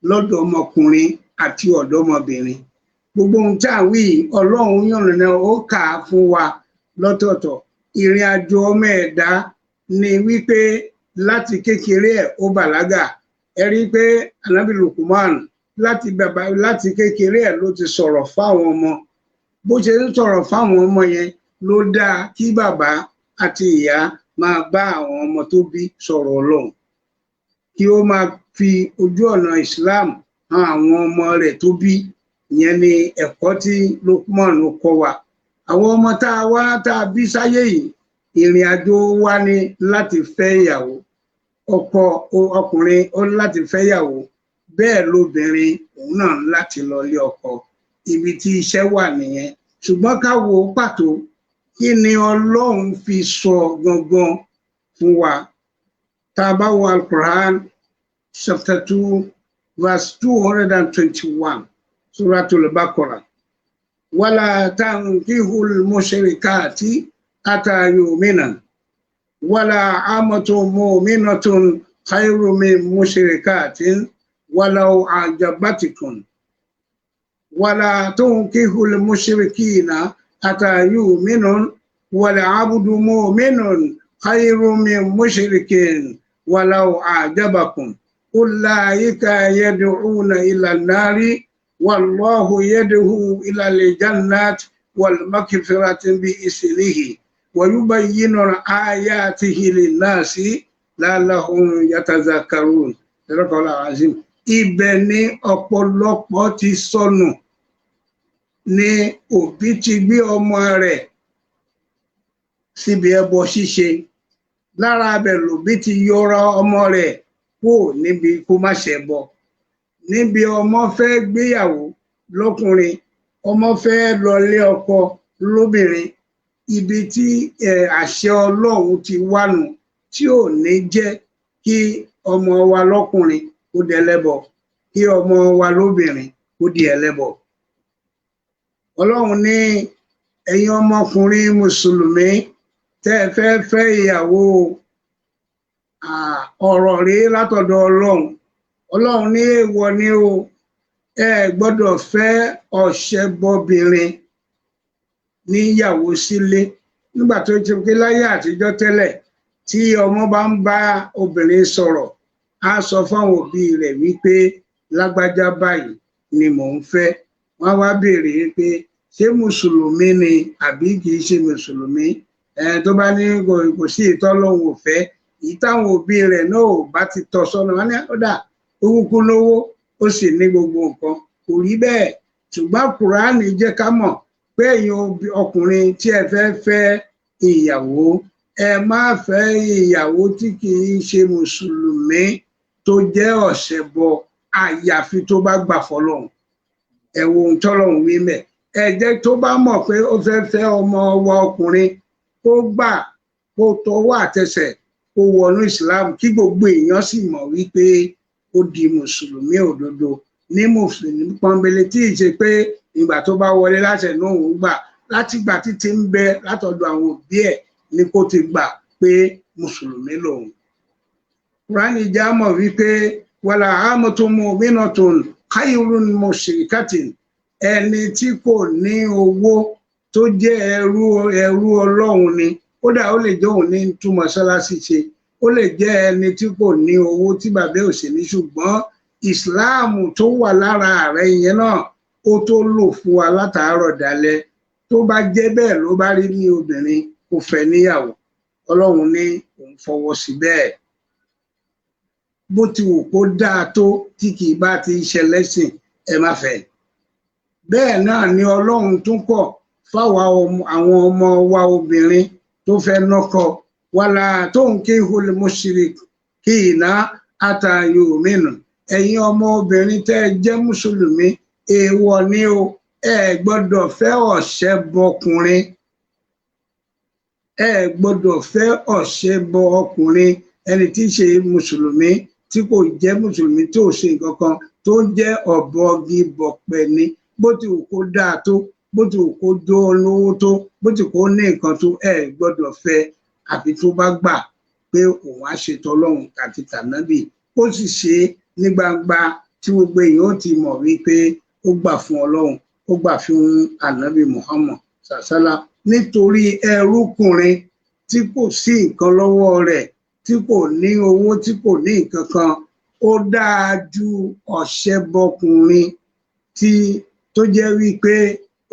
lọ́dọ̀ ọmọkùnrin àti ọ̀dọ́mọbìnrin. Gbogbo ohun tá à ń wí Ọlọ́run yànnàná ó kà á fún wa lọ́tọ̀ọ̀tọ̀. Ìrìn àjò ọmọ ẹ̀dá ni wípé láti kékeré ẹ̀ ó bàlágà. Ẹ rí pé Ànábì Lukman láti kékeré ẹ̀ ló ti sọ̀rọ̀ fáwọn ọmọ. Bó ṣe ń sọ̀rọ̀ fáwọn ọmọ yẹn ló dáa kí bàbá àti ìyá máa bá àwọn ọmọ tó bí sọ̀rọ̀ Ọlọ́run, kí ó máa fi ojú ọ̀nà Islam hàn àwọn ọmọ rẹ̀ tó bí. Ìyẹn ni ẹ̀kọ́ tí Lukman kọ́ wa. Àwọn ọmọ tá a bí sáyé yìí, ìrìn àjò wa ni láti fẹ́ ìyàwó. Ọkùnrin ó láti fẹ́ ìyàwó, bẹ́ẹ̀ lóbìnrin òun náà láti lọ lé ọkọ. Ibi tí iṣẹ́ wà nìyẹn. Ṣùgbọ́n ká wo pàtó kí ni Ọlọ́run fi sọ gangan fún wa. Tá a bá wo Al-Quran chapter 2 verse 221 Suratul Baqarah. Wala tankihul mushrikati hatta yu'mina wala amatun mu'minatun khayrun min mushrikatin walau a'jabatikum wala tunkihul mushrikina hatta yu'minu wala abdu mu'minun khayrun min mushrikin walau a'jabakum ulaika yad'una ila an-nari wallahu yad'u ila al-jannati wal maghfirati bi isrihi wa yubayyinu ayatihi lin-nasi la'allahum yatazakkarun. Sadaqallahu azim. Ibẹ̀ ni ọ̀pọ̀lọpọ̀ ti sọnù, ni òbí ti gbé ọmọ rẹ̀ síbi ẹbọ ṣíṣe. Lára abẹ̀ lòbí ti yọra ọmọ rẹ̀ kó níbi kó má ṣẹbọ. Níbi ọmọ fẹ́ gbéyàwó lọ́kùnrin, ọmọ fẹ́ lọlé ọkọ lóbìnrin, ibi tí àṣẹ Ọlọ́run ti wà nù, tí ò ní jẹ́ kí ọmọ wa lọ́kùnrin kó di ẹlẹ́bọ, kí ọmọ wa lóbìnrin kó di ẹlẹ́bọ. Ọlọ́run ní ẹ̀yin ọmọkùnrin mùsùlùmí tẹ́ fẹ́ ìyàwó, ọ̀rọ̀ rí látọ̀dọ̀ Ọlọ́run. Ọlọ́run ní èèwọ̀ ni o, ẹ gbọ́dọ̀ fẹ́ ọ̀ṣẹbọbìnrin níyàwó sílé. Nígbà tó ti pé láyé àtijọ́ tẹ́lẹ̀, tí ọmọ bá ń bá obìnrin sọ̀rọ̀, á sọ fáwọn òbí rẹ̀ wípé lágbájá báyìí ni mò ń fẹ́. Wọ́n wá béèrè pé ṣé mùsùlùmí ni àbí kì í ṣe mùsùlùmí. Tó bá ní kò sí ìtọ́lọ́hun ò fẹ́, ìtàwọn òbí rẹ̀ náà ò bá ti tọ́ sọ́nà. Wọ́n ní ọ̀dà owó lówó ó sì ní gbogbo nǹkan. Kò rí bẹ́ẹ̀. Ṣùgbọ́n Kùránì jẹ́ ká mọ̀ pé ẹ̀yin ọkùnrin tí ẹ fẹ́ ìyàwó, ẹ má fẹ́ ìyàwó tí kì í ṣe mùsùlùmí tó jẹ́ ọ̀ṣẹbọ, àyàfi tó bá gbà fọ́lọ́run. Ẹ wo ohun tọ́lọ́run wí mẹ́. Ẹ jẹ́ tó bá mọ̀ pé ó fẹ́ ọmọ wa ọkùnrin, kó gbà kó tọwọ́ àtẹsẹ̀ kó wọnú ìsìláàmù, kí gbogbo èèyàn sì mọ̀ wípé ó di mùsùlùmí òdodo, ní mùsùlùmí pọ́nbélé, tí ì ṣe pé ìgbà tó bá wọlé láti ẹ̀nú òun gbà, láti gbà títí ń bẹ látọ̀dọ̀ àwọn òbí ẹ̀ ni kó ti gbà pé mùsùlùmí lòun. Kùránì já mọ̀ wípé wàlà amatun mu'minatun khayrun min mushrikatin. Ẹni tí kò ní owó tó jẹ́ ẹrú Ọlọ́run ni, kódà ó lè jẹ́ òun ní tún mọ́sálásí ṣe, ó lè jẹ́ ẹni tí kò ní owó tí bàbá ò sì ní, ṣùgbọ́n ìsìláàmù tó wà lára rẹ̀ yẹn náà ó tó lò fún wa látàárọ̀ dalẹ́. Tó bá jẹ́ bẹ́ẹ̀ ló bá rí ní obìnrin kò fẹ́ níyàwó, Ọlọ́run ní òun fọwọ́ sí bẹ́ẹ̀. Bó ti wù kó dáa tó tí kì í bá ti ṣẹlẹ́sìn, ẹ má fẹ́. Bẹ́ẹ̀ náà ni Ọlọ́run tún kọ̀ fáwọn àwọn ọmọ wa obìnrin tó fẹ́ nọ́kọ. Wàlà tunkihul mushrikina hatta yu'minu. Ẹ̀yin ọmọ obìnrin tẹ́ jẹ́ mùsùlùmí, èèwọ̀ ni o, ẹ gbọ́dọ̀ fẹ́ ọ̀ṣẹbọkùnrin. Ẹ gbọ́dọ̀ fẹ́ ọ̀ṣẹbọ ọkùnrin, ẹni tí í ṣe mùsùlùmí, tí kò jẹ́ mùsùlùmí, tó ṣe nǹkan kan, tó jẹ́ ọ̀bọ̀gi bọ̀pẹ̀ ni. Bó ti wù kó dáa tó, bó ti wù kó jó olówó tó, bó ti kó ní nǹkan tó, ẹ gbọ́dọ̀ fẹ́ àfi tó bá gbà pé òun á ṣe tọlọ́run àti tànábì, ó sì ṣe ní gbangba tí gbogbo èèyàn ó ti mọ̀ wípé ó gbà fún Ọlọ́run, ó gbà fún ànábì Muhammad sàsálà. Nítorí ẹrúkùnrin tí kò sí nǹkan lọ́wọ́ rẹ̀, tí kò ní owó, tí kò ní nǹkan kan, ó dáa ju ọ̀ṣẹbọkùnrin tó jẹ́ wípé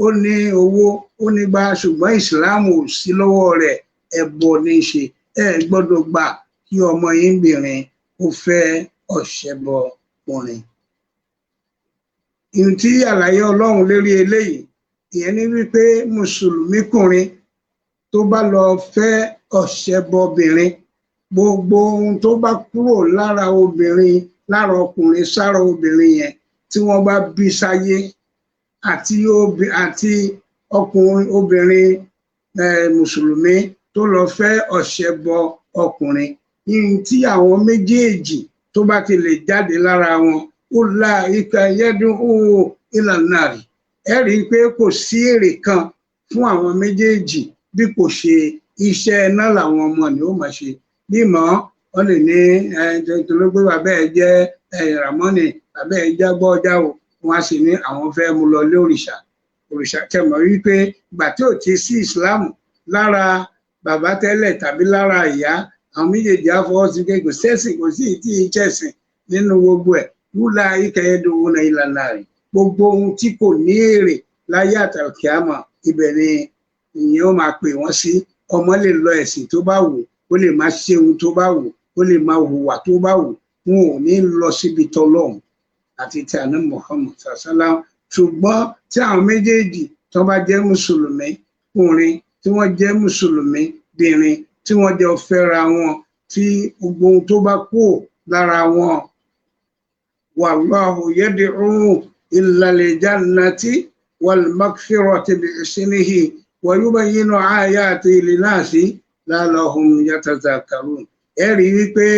ó ní owó, ó ní gbà, ṣùgbọ́n ìsìláàmù ò sí lọ́wọ́ rẹ̀, ẹbọ ní í ṣe. Ẹ gbọ́dọ̀ gbà kí ọmọ yín bìnrin ó fẹ́ ọ̀ṣẹbọkùnrin. ìhun tí àlàyé Ọlọ́run lérí eléyìí ìyẹn ní wípé mùsùlùmí kùnrin tó bá lọ fẹ́ ọ̀ṣẹbọbìnrin, gbogbo ohun tó bá kúrò lára obìnrin, lára ọkùnrin sára obìnrin yẹn tí wọ́n bá bí sáyé àti ọkùnrin obìnrin mùsùlùmí tó lọ fẹ́ ọ̀ṣẹbọ ọkùnrin, ìhun tí àwọn méjèèjì tó bá ti lè jáde lára wọn ó la ìka yẹ́dún ó ìlànà rí. Ẹ rí i pé kò sí èrè kan fún àwọn méjèèjì bí kò ṣe iṣẹ́ iná làwọn ọmọ ni ó máa ṣe. Bímọ ọ lè ní tológbé bàbá ẹ jẹ́ Ramoni, bàbá ẹ jágbọ́ ọjà o, wọn á sì ní àwọn fẹ́ mú lọ lé òrìṣà kẹmọ wípé ìgbà tí ò ti sí ìsìláàmù lára bàbá tẹ́lẹ̀ tàbí lára ìyá, àwọn méjèèjì á fọwọ́ sí pé kò sẹ́sìn, kò sí ìtì ìjẹsìn nínú gbogbo ẹ̀. Wúlà ìkẹyẹdùn náà ìlànà rẹ̀, gbogbo ohun tí kò ní èrè láyé àtàkìámọ̀ ibẹ̀ ni ìyẹn ó máa pè wọ́n sí. Ọmọ lè lọ ẹ̀sìn tó bá wù, ó lè máa ṣe ohun tó bá wù, ó lè máa hùwà tó bá wù, wọn ò ní lọ síbi tọlọ́hun àti ti àná Muhammad sàṣálá. Ṣùgbọ́n tí àwọn méjèèjì tó bá jẹ́ mùsùlùmí kùnrin, tí wọ́n jẹ́ mùsùlùmí bìnrin, tí wọ́n jọ fẹ́ra wọn, tí gbogbo ohun tó bá kú lára wọn, wallahu yad'u ila al-jannati wal maghfirati bi isnihi wa yubayyinu ayati linnasi la'allahum yatazakkarun. Ẹ rí wípé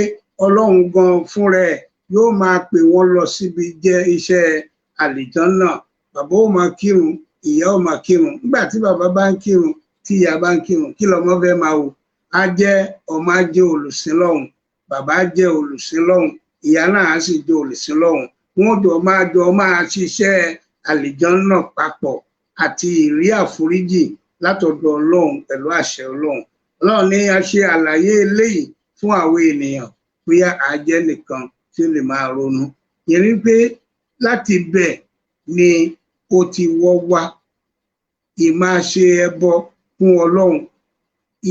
Ọlọ́run gan fún rẹ̀ yóò máa pè wọ́n lọ síbi jẹ́ iṣẹ́ àlìjánná. Bàbá ó máa kírun, ìyá ó máa kírun. Nígbà tí bàbá bá ń kírun, tí ìyá bá ń kírun, kí lọmọ fẹ́ máa wò? Ọmọ á jẹ́ olùsìn Ọlọ́run, bàbá á jẹ́ olùsìn Ọlọ́run, ìyá náà á sì jẹ́ olùsìn Ọlọ́run. Wọ́n jọ máa ṣiṣẹ́ àlìjánná papọ̀ àti ìrí àforíjì látọ̀dọ̀ Ọlọ́run pẹ̀lú àṣẹ Ọlọ́run. Ọlọ́run ní a ṣe àlàyé eléyìí fún àwọn ènìyàn bóyá àjẹ́ nìkan tí ó lè máa ronú. Ìyẹn ni pé láti bẹ̀ ni ó ti wọ́ wá ìmáa ṣe ẹbọ fún Ọlọ́run,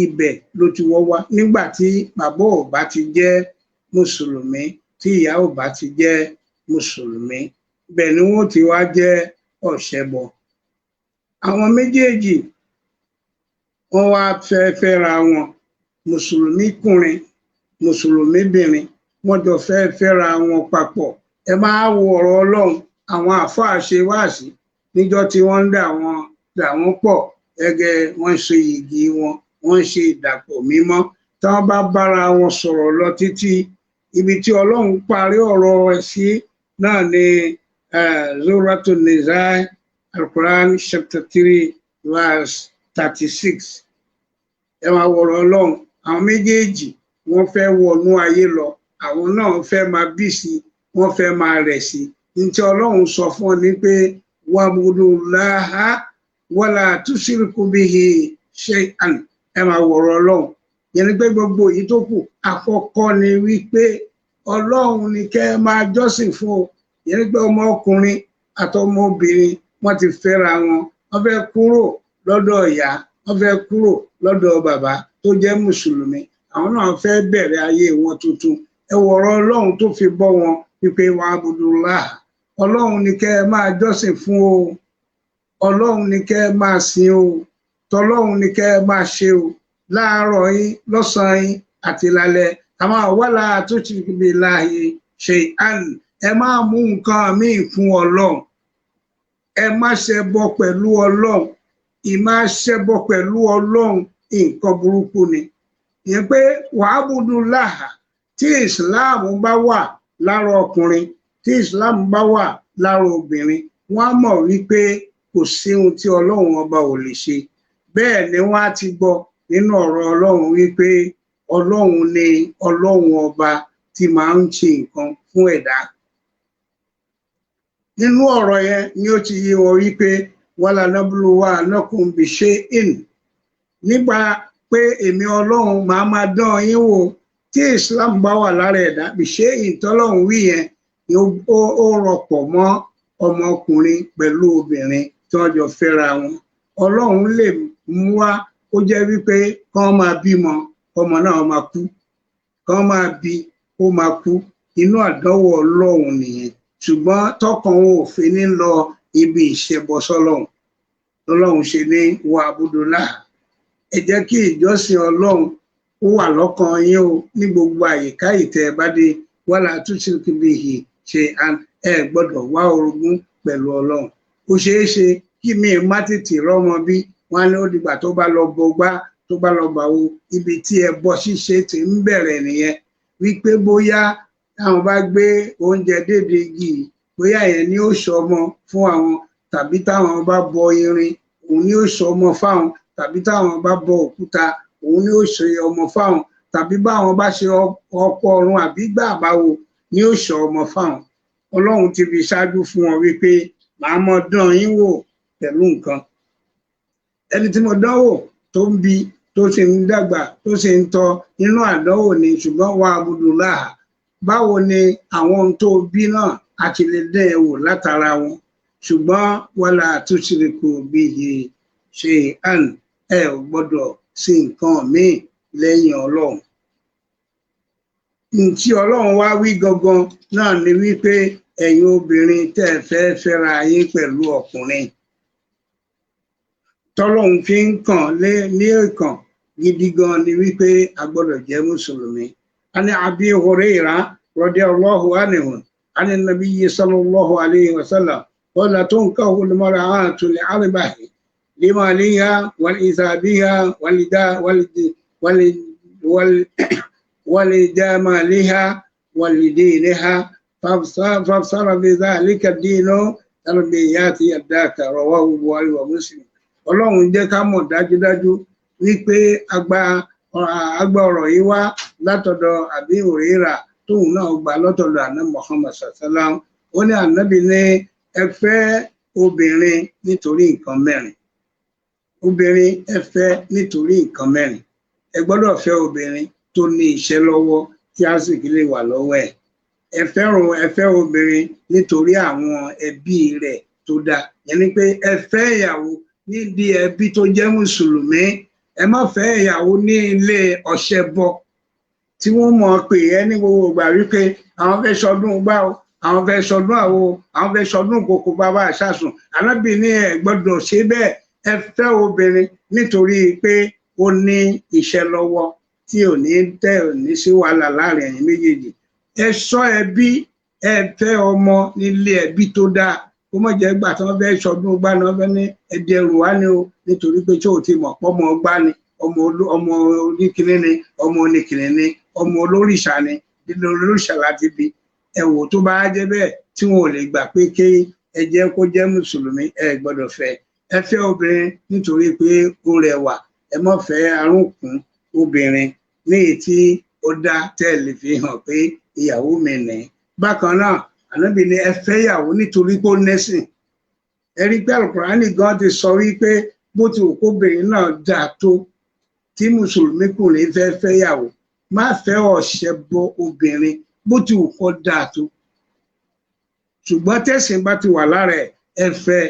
ibẹ̀ ló ti wọ́ wá. Nígbà tí bàbá ò bá ti jẹ́ mùsùlùmí, tí ìyá ò bá ti jẹ́ mùsùlùmí, bẹ̀ ni wọ́n ti wá jẹ́ ọ̀ṣẹbọ. Àwọn méjèèjì wọ́n wá fẹ́ra wọn, mùsùlùmí kùnrin, mùsùlùmí bìnrin, wọ́n jọ fẹ́ra wọn papọ̀. Ẹ máa wo ọ̀rọ̀ Ọlọ́run, àwọn àfáà ṣe wáàsí níjọ́ tí wọ́n ń dà wọ́n pọ̀ gẹ́gẹ́ wọ́n ṣe yìgì wọn, wọ́n ṣe ìdàpọ̀ mímọ́. Tí wọ́n bá bára wọn sọ̀rọ̀ lọ títí, ibi tí Ọlọ́run parí ọ̀rọ̀ rẹ̀ sí náà ni Suratul Nisa, Al-Quran chapter 3 verse 36. Ẹ máa wo ọ̀rọ̀ Ọlọ́run, àwọn méjèèjì wọ́n fẹ́ wọnú ayé lọ, àwọn náà fẹ́ máa bí sí, wọ́n fẹ́ máa rẹ̀ sí. Ní tí Ọlọ́run sọ fún ọ ní pé wa'budullaha wala tushriku bihi shay'an. Ẹ máa wo ọ̀rọ̀ Ọlọ́run, yẹn ni pé gbogbo èyí tó kù, àkọ́kọ́ ni wípé Ọlọ́run ni kẹ́ máa jọ́sìn fún o. Yẹn ni pé ọmọ ọkùnrin àtọmọ obìnrin wọ́n ti fẹ́ra wọn, wọ́n fẹ́ kúrò lọ́dọ̀ ìyá, wọ́n fẹ́ kúrò lọ́dọ̀ bàbá tó jẹ́ mùsùlùmí, àwọn náà fẹ́ bẹ̀rẹ̀ ayé wọn tuntun. Ẹ wo ọ̀rọ̀ Ọlọ́run tó fi bọ́ wọn wípé wa'budullaha, Ọlọ́run ni kẹ́ máa jọ́sìn fún o, Ọlọ́run ni kẹ́ máa sìn o, tọlọ́run ni kẹ́ máa ṣe o, láàárọ̀ yín, lọ́sàn-án yín àti lálẹ́. Àmọ́ wala tushriku billahi shay'an. Ẹ máa mú nǹkan míì fún Ọlọ́run, ẹ má ṣẹbọ pẹ̀lú Ọlọ́run. Ìmá ṣẹbọ pẹ̀lú Ọlọ́run nǹkan burúkú ni. Ìyẹn pé wa'budullaha, tí Islam bá wà lára ọkùnrin, tí Islam bá wà lára obìnrin, wọ́n á mọ̀ wípé kò sí ohun tí Ọlọ́run ọba ò lè ṣe. Bẹ́ẹ̀ ni wọ́n á ti gbọ́ nínú ọ̀rọ̀ Ọlọ́run wípé Ọlọ́run ni Ọlọ́run ọba tí máa ń ṣe nǹkan fún ẹ̀dá. Nínú ọ̀rọ̀ yẹn ni ó ti yé wọn wípé walanabluwannakum bishay'in, nígbà pé èmi Ọlọ́run máa dán yín wò. Tí Islam bá wà lára ẹ̀dá, bishay'in tọ́lọ́run wí yẹn ni ó rọpọ̀ mọ́ ọmọkùnrin pẹ̀lú obìnrin tí wọ́n jọ fẹ́ra wọn. Ọlọ́run lè mú wá ó jẹ́ wípé kán máa bímọ, ọmọ náà máa kú, kán máa bí ó máa kú. Inú àdánwò Ọlọ́run nìyẹn. ṣùgbọ́n tọkàn wọn ò fi ní lọ ibi ìṣẹbọ sọ́lọ́run lọ́lọ́run ṣe ní wà abúdúlá. Ẹ jẹ́ kí ìjọsìn Ọlọ́run ó wà lọ́kàn yín o ní gbogbo àyíká ìtẹ́ bá dé wala tushriku bihi shay'an, ẹ gbọ́dọ̀ wá orogún pẹ̀lú Ọlọ́run. Ó ṣeé ṣe kí mi má tètè rọ́mọ bí wọn ní ó dìgbà tó bá lọ bọgbá tó bá lọ bàwo, ibi tí ẹbọ ṣíṣe ti ń bẹ̀rẹ̀ nìyẹn, wípé bóyá táwọn bá gbé oúnjẹ dédé igi bóyá yẹn ni ó ṣọmọ fún àwọn, tàbí táwọn bá bọ irin òun ni ó ṣọmọ fáwọn, tàbí táwọn bá bọ òkúta òun ni ó ṣe ọmọ fáwọn, tàbí báwọn bá ṣe ọkọ ọ̀run àbí gbà àbáwo ni ó ṣọ ọmọ fáwọn. Ọlọ́run ti fi ṣáájú fún wọn wípé màá mọ dán yín wò pẹ̀lú nǹkan. Ẹni tí mo dánwò tó ń bi tó ṣe ń dàgbà tó ṣe ń tọ́ nínú àdánwò ni, ṣùgbọ́n wà abudullah, báwo ni àwọn ohun tó bí náà àti lè dẹ́ ẹ wò látara wọn, ṣùgbọ́n wala tushriku bihi shay'an, ẹ ò gbọ́dọ̀ sí nǹkan míì lẹ́yìn Ọlọ́run. Tí Ọlọ́run wá wí gangan náà ni wípé ẹ̀yin obìnrin tẹ́ ẹ fẹ́ fẹ́ra yín pẹ̀lú ọkùnrin, tọ́lọ́run fi ń kàn ní ìkàn gidi gan ni wípé a gbọ́dọ̀ jẹ́ mùsùlùmí. Ani Abi Hurairah radiyallahu anhu ani nabiyyi sallallahu alayhi wa sallam qala tunkahu al-mar'atu li'arba'i limaliha wal'isabiha ولجمالها ولدينها فابصر بذلك الدين تربيات يداك رواه البخاري ومسلم. Ọlọ́run jẹ́ ká mọ̀ dájúdájú wípé agba ọ̀rọ̀ yìí wá látọ̀dọ̀ Abi Hurairah tóun náà gbà lọ́tọ̀dọ̀ Ànábì Muhammad sallam. Ó ní Ànábì ní ẹ fẹ́ obìnrin nítorí nǹkan mẹ́rin. Obìnrin ẹ fẹ́ nítorí nǹkan mẹ́rin. Ẹ gbọ́dọ̀ fẹ́ obìnrin tó ní iṣẹ́ lọ́wọ́ tí àsìkò lè wà lọ́wọ́ ẹ̀. Ẹ fẹ́ obìnrin nítorí àwọn ẹbí rẹ̀ tó dáa. Yẹn ni pé ẹ fẹ́ ìyàwó níbi ẹbí tó jẹ́ mùsùlùmí. Ẹ má fẹ́ ìyàwó ní ilé ọ̀ṣẹbọ tí wọ́n mọ̀ pé ẹ ní gbogbo ìgbà wípé àwọn fẹ́ ṣọdún gbá o, àwọn fẹ́ ṣọdún àwo, àwọn fẹ́ ṣọdún kòkó bàbá àṣàsùn. Ànábì ní ẹ gbọ́dọ̀ ṣe bẹ́ẹ̀. Ẹ fẹ́ obìnrin nítorí pé ó ní iṣẹ́ lọ́wọ́ tí ò ní tẹ́ ò ní sí wàhálà láàrin ẹ̀yin méjèèjì. Ẹ ṣọ́ ẹbí, ẹ fẹ́ ọmọ nílé ẹbí tó dáa. Kó má jẹ́ gbà tí wọ́n fẹ́ ṣọdún gbá náà fẹ́ ní ẹdẹrù wá ní o, nítorí pé tí ò ti mọ̀ pọ́ ọmọ gbá ni, ọmọ oníkìní ni, ọmọ oníkìní ni, ọmọ olórìṣà ni, nínú olórìṣà láti bí. Ẹ wò tó bá jẹ́ bẹ́ẹ̀ tí wọn ò lè gbà pé kí ẹ jẹ́ kó jẹ́ mùsùlùmí, ẹ gbọ́dọ̀ fẹ́. Ẹ fẹ́ obìnrin nítorí pé ó rẹwà. Ẹ má fẹ́ arúnkún obìnrin ní èyí tí ó dá tẹ́lẹ̀ fi hàn pé ìyàwó mi nì. Bákan náà Ànábì ní ẹ fẹ́ ìyàwó nítorí pé ó nẹ́sìn. Ẹ rí pé Al-Qur'ani gan ti sọ wípé bó ti wù kóbìnrin náà dáa tó tí mùsùlùmí kùnrin fẹ́ fẹ́ ìyàwó, má fẹ́ ọ̀ṣẹbọ obìnrin bó ti wù kó dáa tó. Ṣùgbọ́n tẹ̀sìn bá ti wà lára ẹ fẹ́.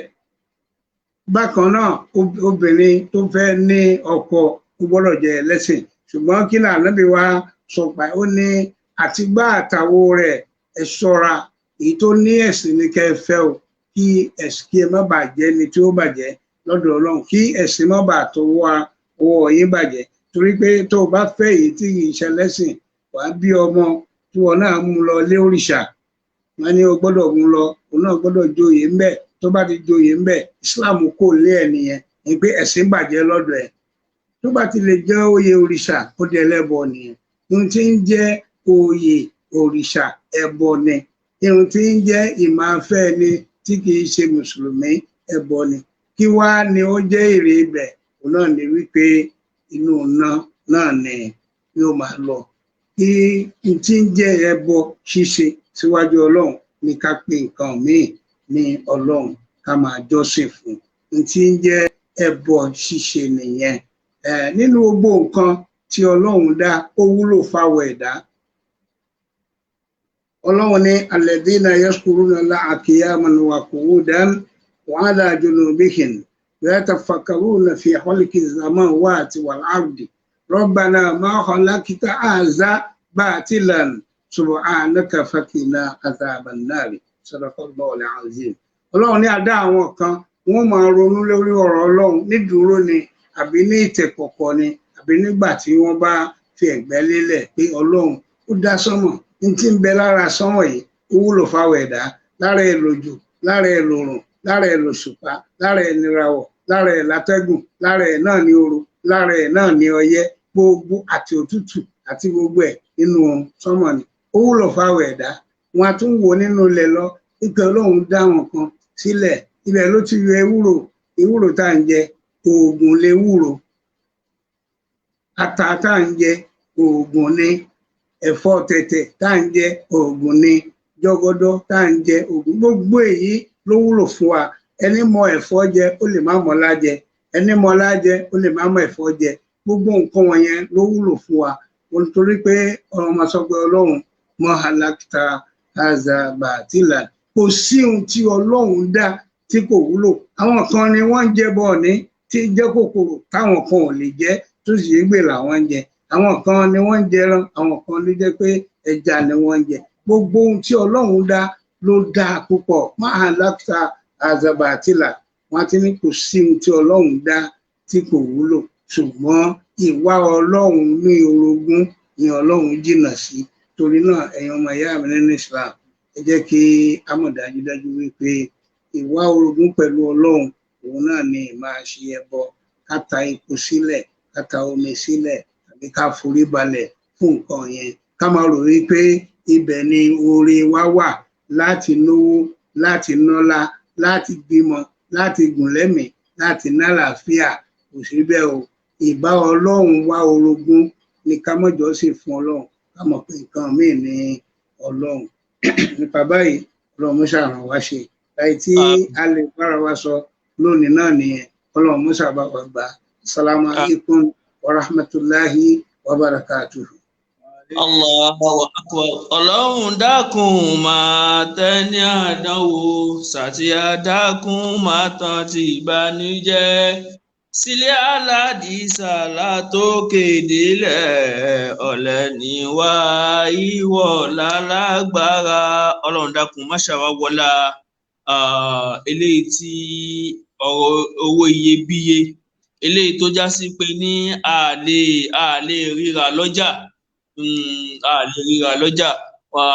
Bákan náà obìnrin tó fẹ́ ní ọkọ ó gbọ́dọ̀ jẹ́ ẹlẹ́sìn. Ṣùgbọ́n kí ni Ànábì wa sọ pa, ó ní àtìgbà àtàwo rẹ̀ ẹ ṣọ́ra, èyí tó ní ẹ̀sìn ní kẹ́ ẹ fẹ́ o, kí ẹ má bàa jẹ́ ni tí ó bàjẹ́ lọ́dọ̀ Ọlọ́run, kí ẹ̀sìn má bàa tó ọwọ́ yín bàjẹ́. Torí pé tó o bá fẹ́ èyí tí kì í ṣe ẹlẹ́sìn, wàá bí ọmọ tí wọn náà mú lọ lé òrìṣà. Wọ́n ní o gbọ́dọ̀ mú lọ, òun náà gbọ́dọ̀ joyè ńbẹ̀. Tó bá ti joyè ńbẹ̀, Islam kò lé ẹ̀ nìyẹn, ní pé ẹ̀sìn bàjẹ́ lọ́dọ̀ ẹ̀. Tó bá ti lè jẹ́ oyè òrìṣà, ó di ẹlẹ́bọ nìyẹn. Ohun tí ń jẹ́ oyè òrìṣà ẹbọ ni. Ohun tí ń jẹ́ ìmáfẹ́ ni tí kì í ṣe mùsùlùmí ẹbọ ni. Kí wá ni ó jẹ́ èrè ibẹ̀? Òun náà ni wípé inú iná náà ni yóò máa lọ. Kí n tí ń jẹ́ ẹbọ ṣíṣe síwájú Ọlọ́run ní ká pe nǹkan míì ní Ọlọ́run ká máa jọ́sìn fún. N tí ń jẹ́ ẹbọ ṣíṣe nìyẹn. Nínú gbogbo nǹkan tí Ọlọ́run dá ó wúlò fáwọn ẹ̀dá. Ọlọ́run ní alladhina yashkuruna Allaha qiyaman wa qu'udan wa 'ala junubihim wa yatafakkaruna fi khalqi samawati wal ardi rabbana ma khalaqta hadha batilan subhanaka faqina adhaban nar. Sadaqallahul azim. Ọlọ́run ní adá àwọn kan wọ́n máa ronú lórí ọ̀rọ̀ Ọlọ́run nídúró ni àbí ní ìtẹ̀kọ̀kọ̀ ni àbí nígbà tí wọ́n bá fi ẹ̀gbẹ́ lélẹ̀ pé Ọlọ́run ó dá sánmọ̀ ní tí ń bẹ lára sánmọ̀ yìí ó wúlò fáwọn ẹ̀dá, lára ẹ̀ lòjò, lára ẹ̀ lòrùn, lára ẹ̀ lòṣùpá, lára ẹ̀ nìràwọ̀, lára ẹ̀ látẹ́gùn, lára ẹ̀ náà ní ooru, lára ẹ̀ náà ní ọyẹ́, gbogbo àti òtútù àti gbogbo ẹ̀ nínú sánmọ̀ ni ó wúlò fáwọn ẹ̀dá. Wọn a tún wo nínú ilẹ̀ lọ wípé Ọlọ́run dá wọn kan sílẹ̀, ibẹ̀ ló ti yọ ewúro tá à ń jẹ oògùn léwúro, ata tá à ń jẹ oògùn ni, ẹ̀fọ́ tẹ̀tẹ̀ tá à ń jẹ oògùn ni, jọgọdọ tá à ń jẹ oògùn. Gbogbo èyí ló wúlò fún wa. Ẹni mọ ẹ̀fọ́ jẹ ó lè má mọ lá jẹ, ẹni mọ lá jẹ ó lè má mọ ẹ̀fọ́ jẹ. Gbogbo nǹkan wọ̀nyẹn ló wúlò fún wa. Nítorí pé ọ̀rọ̀ máa sọ pé Ọlọ́run mọ halakta haza batila, kò sí ohun tí Ọlọ́run dá tí kò wúlò. Àwọn kan ni wọ́n ń jẹ bọ̀ọ̀ní tí jẹ́ kòkòrò táwọn kan ò lè jẹ tó sì yé gbè làwọn ń jẹ. Àwọn kan ni wọ́n ń jẹran, àwọn kan ló jẹ́ pé ẹja ni wọ́n ń jẹ. Gbogbo ohun tí Ọlọ́run dá ló dá púpọ̀. Ma halakta haza batila, wọ́n ti ní kò sí ohun tí Ọlọ́run dá tí kò wúlò, ṣùgbọ́n ìwà Ọlọ́run ní orogún ni Ọlọ́run jìnnà sí. Torí náà ẹ̀yin ọmọ ìyá mi nínú Islam, ẹ jẹ́ kí a mọ̀ dájúdájú wípé ìwà orogún pẹ̀lú Ọlọ́run òun náà ni máa ṣe ẹbọ, ká ta epo sílẹ̀, ká ta omi sílẹ̀, tàbí ká forí balẹ̀ fún nǹkan yẹn. Ká máa rò wípé ibẹ̀ ni oore wa wà láti lówó, láti nọ́lá, láti bímọ, láti gùn lẹ́mìí, láti nálàáfíà. Kò sí bẹ́ẹ̀ o. Ìbá Ọlọ́run wá orogún ni ká mọ̀jọ́ sì fún Ọlọ́run, ká mọ̀ pé nǹkan míì ní Ọlọ́run. Nípa báyìí Ọlọ́run mú ṣàràn wá ṣe láì tí a lè bára wa sọ lónìí náà nìyẹn. Ọlọ́run mú ṣàbá wa gbà. Assalamu alaikum wa rahmatullahi wa barakatuhu. Allahu akbar. Ọlọ́run dákun máa tẹ́ni àdánwò, sàtìyà dákun máa tán ti ìbànújẹ́. Sílé aládìsá látòkè délẹ̀, ọ̀lẹ ní wá ìwọ lálágbára. Ọlọ́run dákun má ṣàwá wọlá eléyìí tí ọ̀rọ̀ owó iyebíye eléyìí tó já sí pé ní àlè ríra lọ́jà,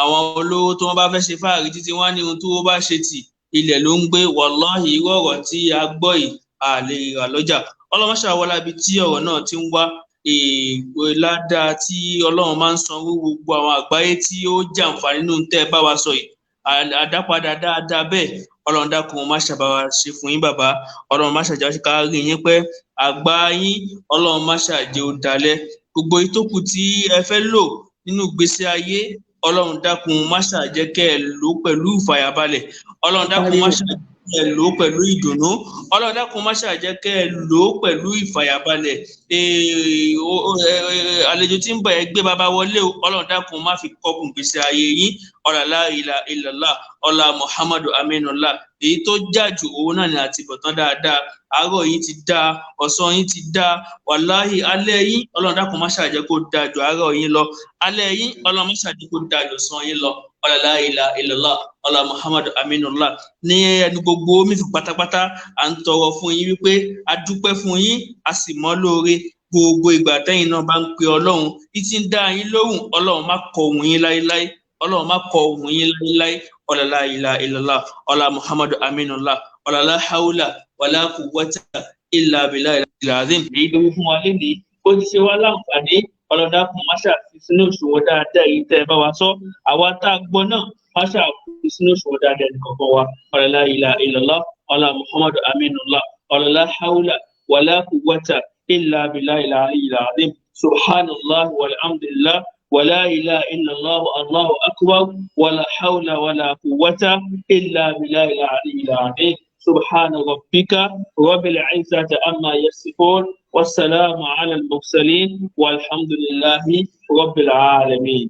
àwọn olówó tó wọ́n bá fẹ́ ṣe fáàrí títí wọ́n ní ohun tó bá ṣe tì ilẹ̀ ló ń gbé. Wàláhì irú ọ̀rọ̀ tí a gbọ́ yìí àlè ríra lọ́jà. Ọlọ́run ṣàwọlá ibi tí ọ̀rọ̀ náà ti ń wá ládàá tí Ọlọ́run máa ń sanwó gbogbo àwọn àgbáyé tí ó jàǹfààní nínú tẹ́ ẹ bá wa sọ yìí, àdápadà dáadáa bẹ́ẹ̀. Ọlọ́run dákun má ṣàbáwá ṣe fún yín bàbá. Ọlọ́run má ṣàjà ká rí yín pẹ́ àgbà yín. Ọlọ́run má ṣàjẹ́ ó dalẹ̀. Gbogbo ìtókù tí ẹ fẹ́ lò nínú ìgbésí ayé, Ọlọ́run dákun má ṣàjẹ́ kẹ́ ẹ lò pẹ̀lú ìfàyàbalẹ̀. Ọlọ́run dákun má ṣàjẹ́ kẹ́ ẹ lò pẹ̀lú ìdùnnú. Ọlọ́run dákun má ṣàjẹ́ kẹ́ ẹ lò pẹ̀lú ìfàyàbalẹ̀. Àlejò tí ń bọ̀ ẹ gbé bàbá wọlé o. Ọlọ́run dákun má fi kọ́kùn ìgbésí ayé yín. Ọlá la ilaha illallah, ọlá Muhammadu Aminullah. Èyí tó jájú òun náà ni àtibọ̀tán dáadáa. Àárọ̀ yín ti dá, ọ̀sán yín ti dá. Wàláhì alẹ́ yín Ọlọ́run dákun má ṣàjẹ́ kó dáa jù àárọ̀ yín lọ. Alẹ́ yín Ọlọ́run má ṣàjẹ́ kó dáa jù ọ̀sán yín lọ. Ọlá la ilaha illallah, ọlá Muhammadu Aminullah. Ní ẹnu gbogbo mi fi pátápátá à ń tọrọ fún yín wípé a dúpẹ́ fún yín, a sì mọ́ lóore. Gbogbo ìgbà tẹ́yin náà bá ń pe Ọlọ́run, ìtì ń dá yín lóhùn. Ọlọ́run má kọ ohùn yín láéláé. Ọlọ́run má kọ ohùn yín láéláé. Ọlá la ilaha illallah, ọlá Muhammadu Aminullah, ọlá la hawla wala quwwata illa billahi al-azim. Èyí ló fún wa lénìí, ó ti ṣe wá láǹfààní. Ọlọ́run dákun má ṣàfi sínú òṣùwọ̀n dáadáa èyí tẹ́ ẹ bá wa sọ. Àwa tá a gbọ́ náà má ṣàfi sínú òṣùwọ̀n dáadáa nìkankan wa. Ọlá la ilaha illallah, ọlá Muhammadu Aminullah, ọlá la hawla wala quwwata illa billahi al-azim. Subhanallah walhamdulillah. ولا إله إلا الله الله أكبر ولا حول ولا قوة إلا بالله العلي العظيم. سبحان ربك رب العزة عما يصفون والسلام على المرسلين والحمد لله رب العالمين.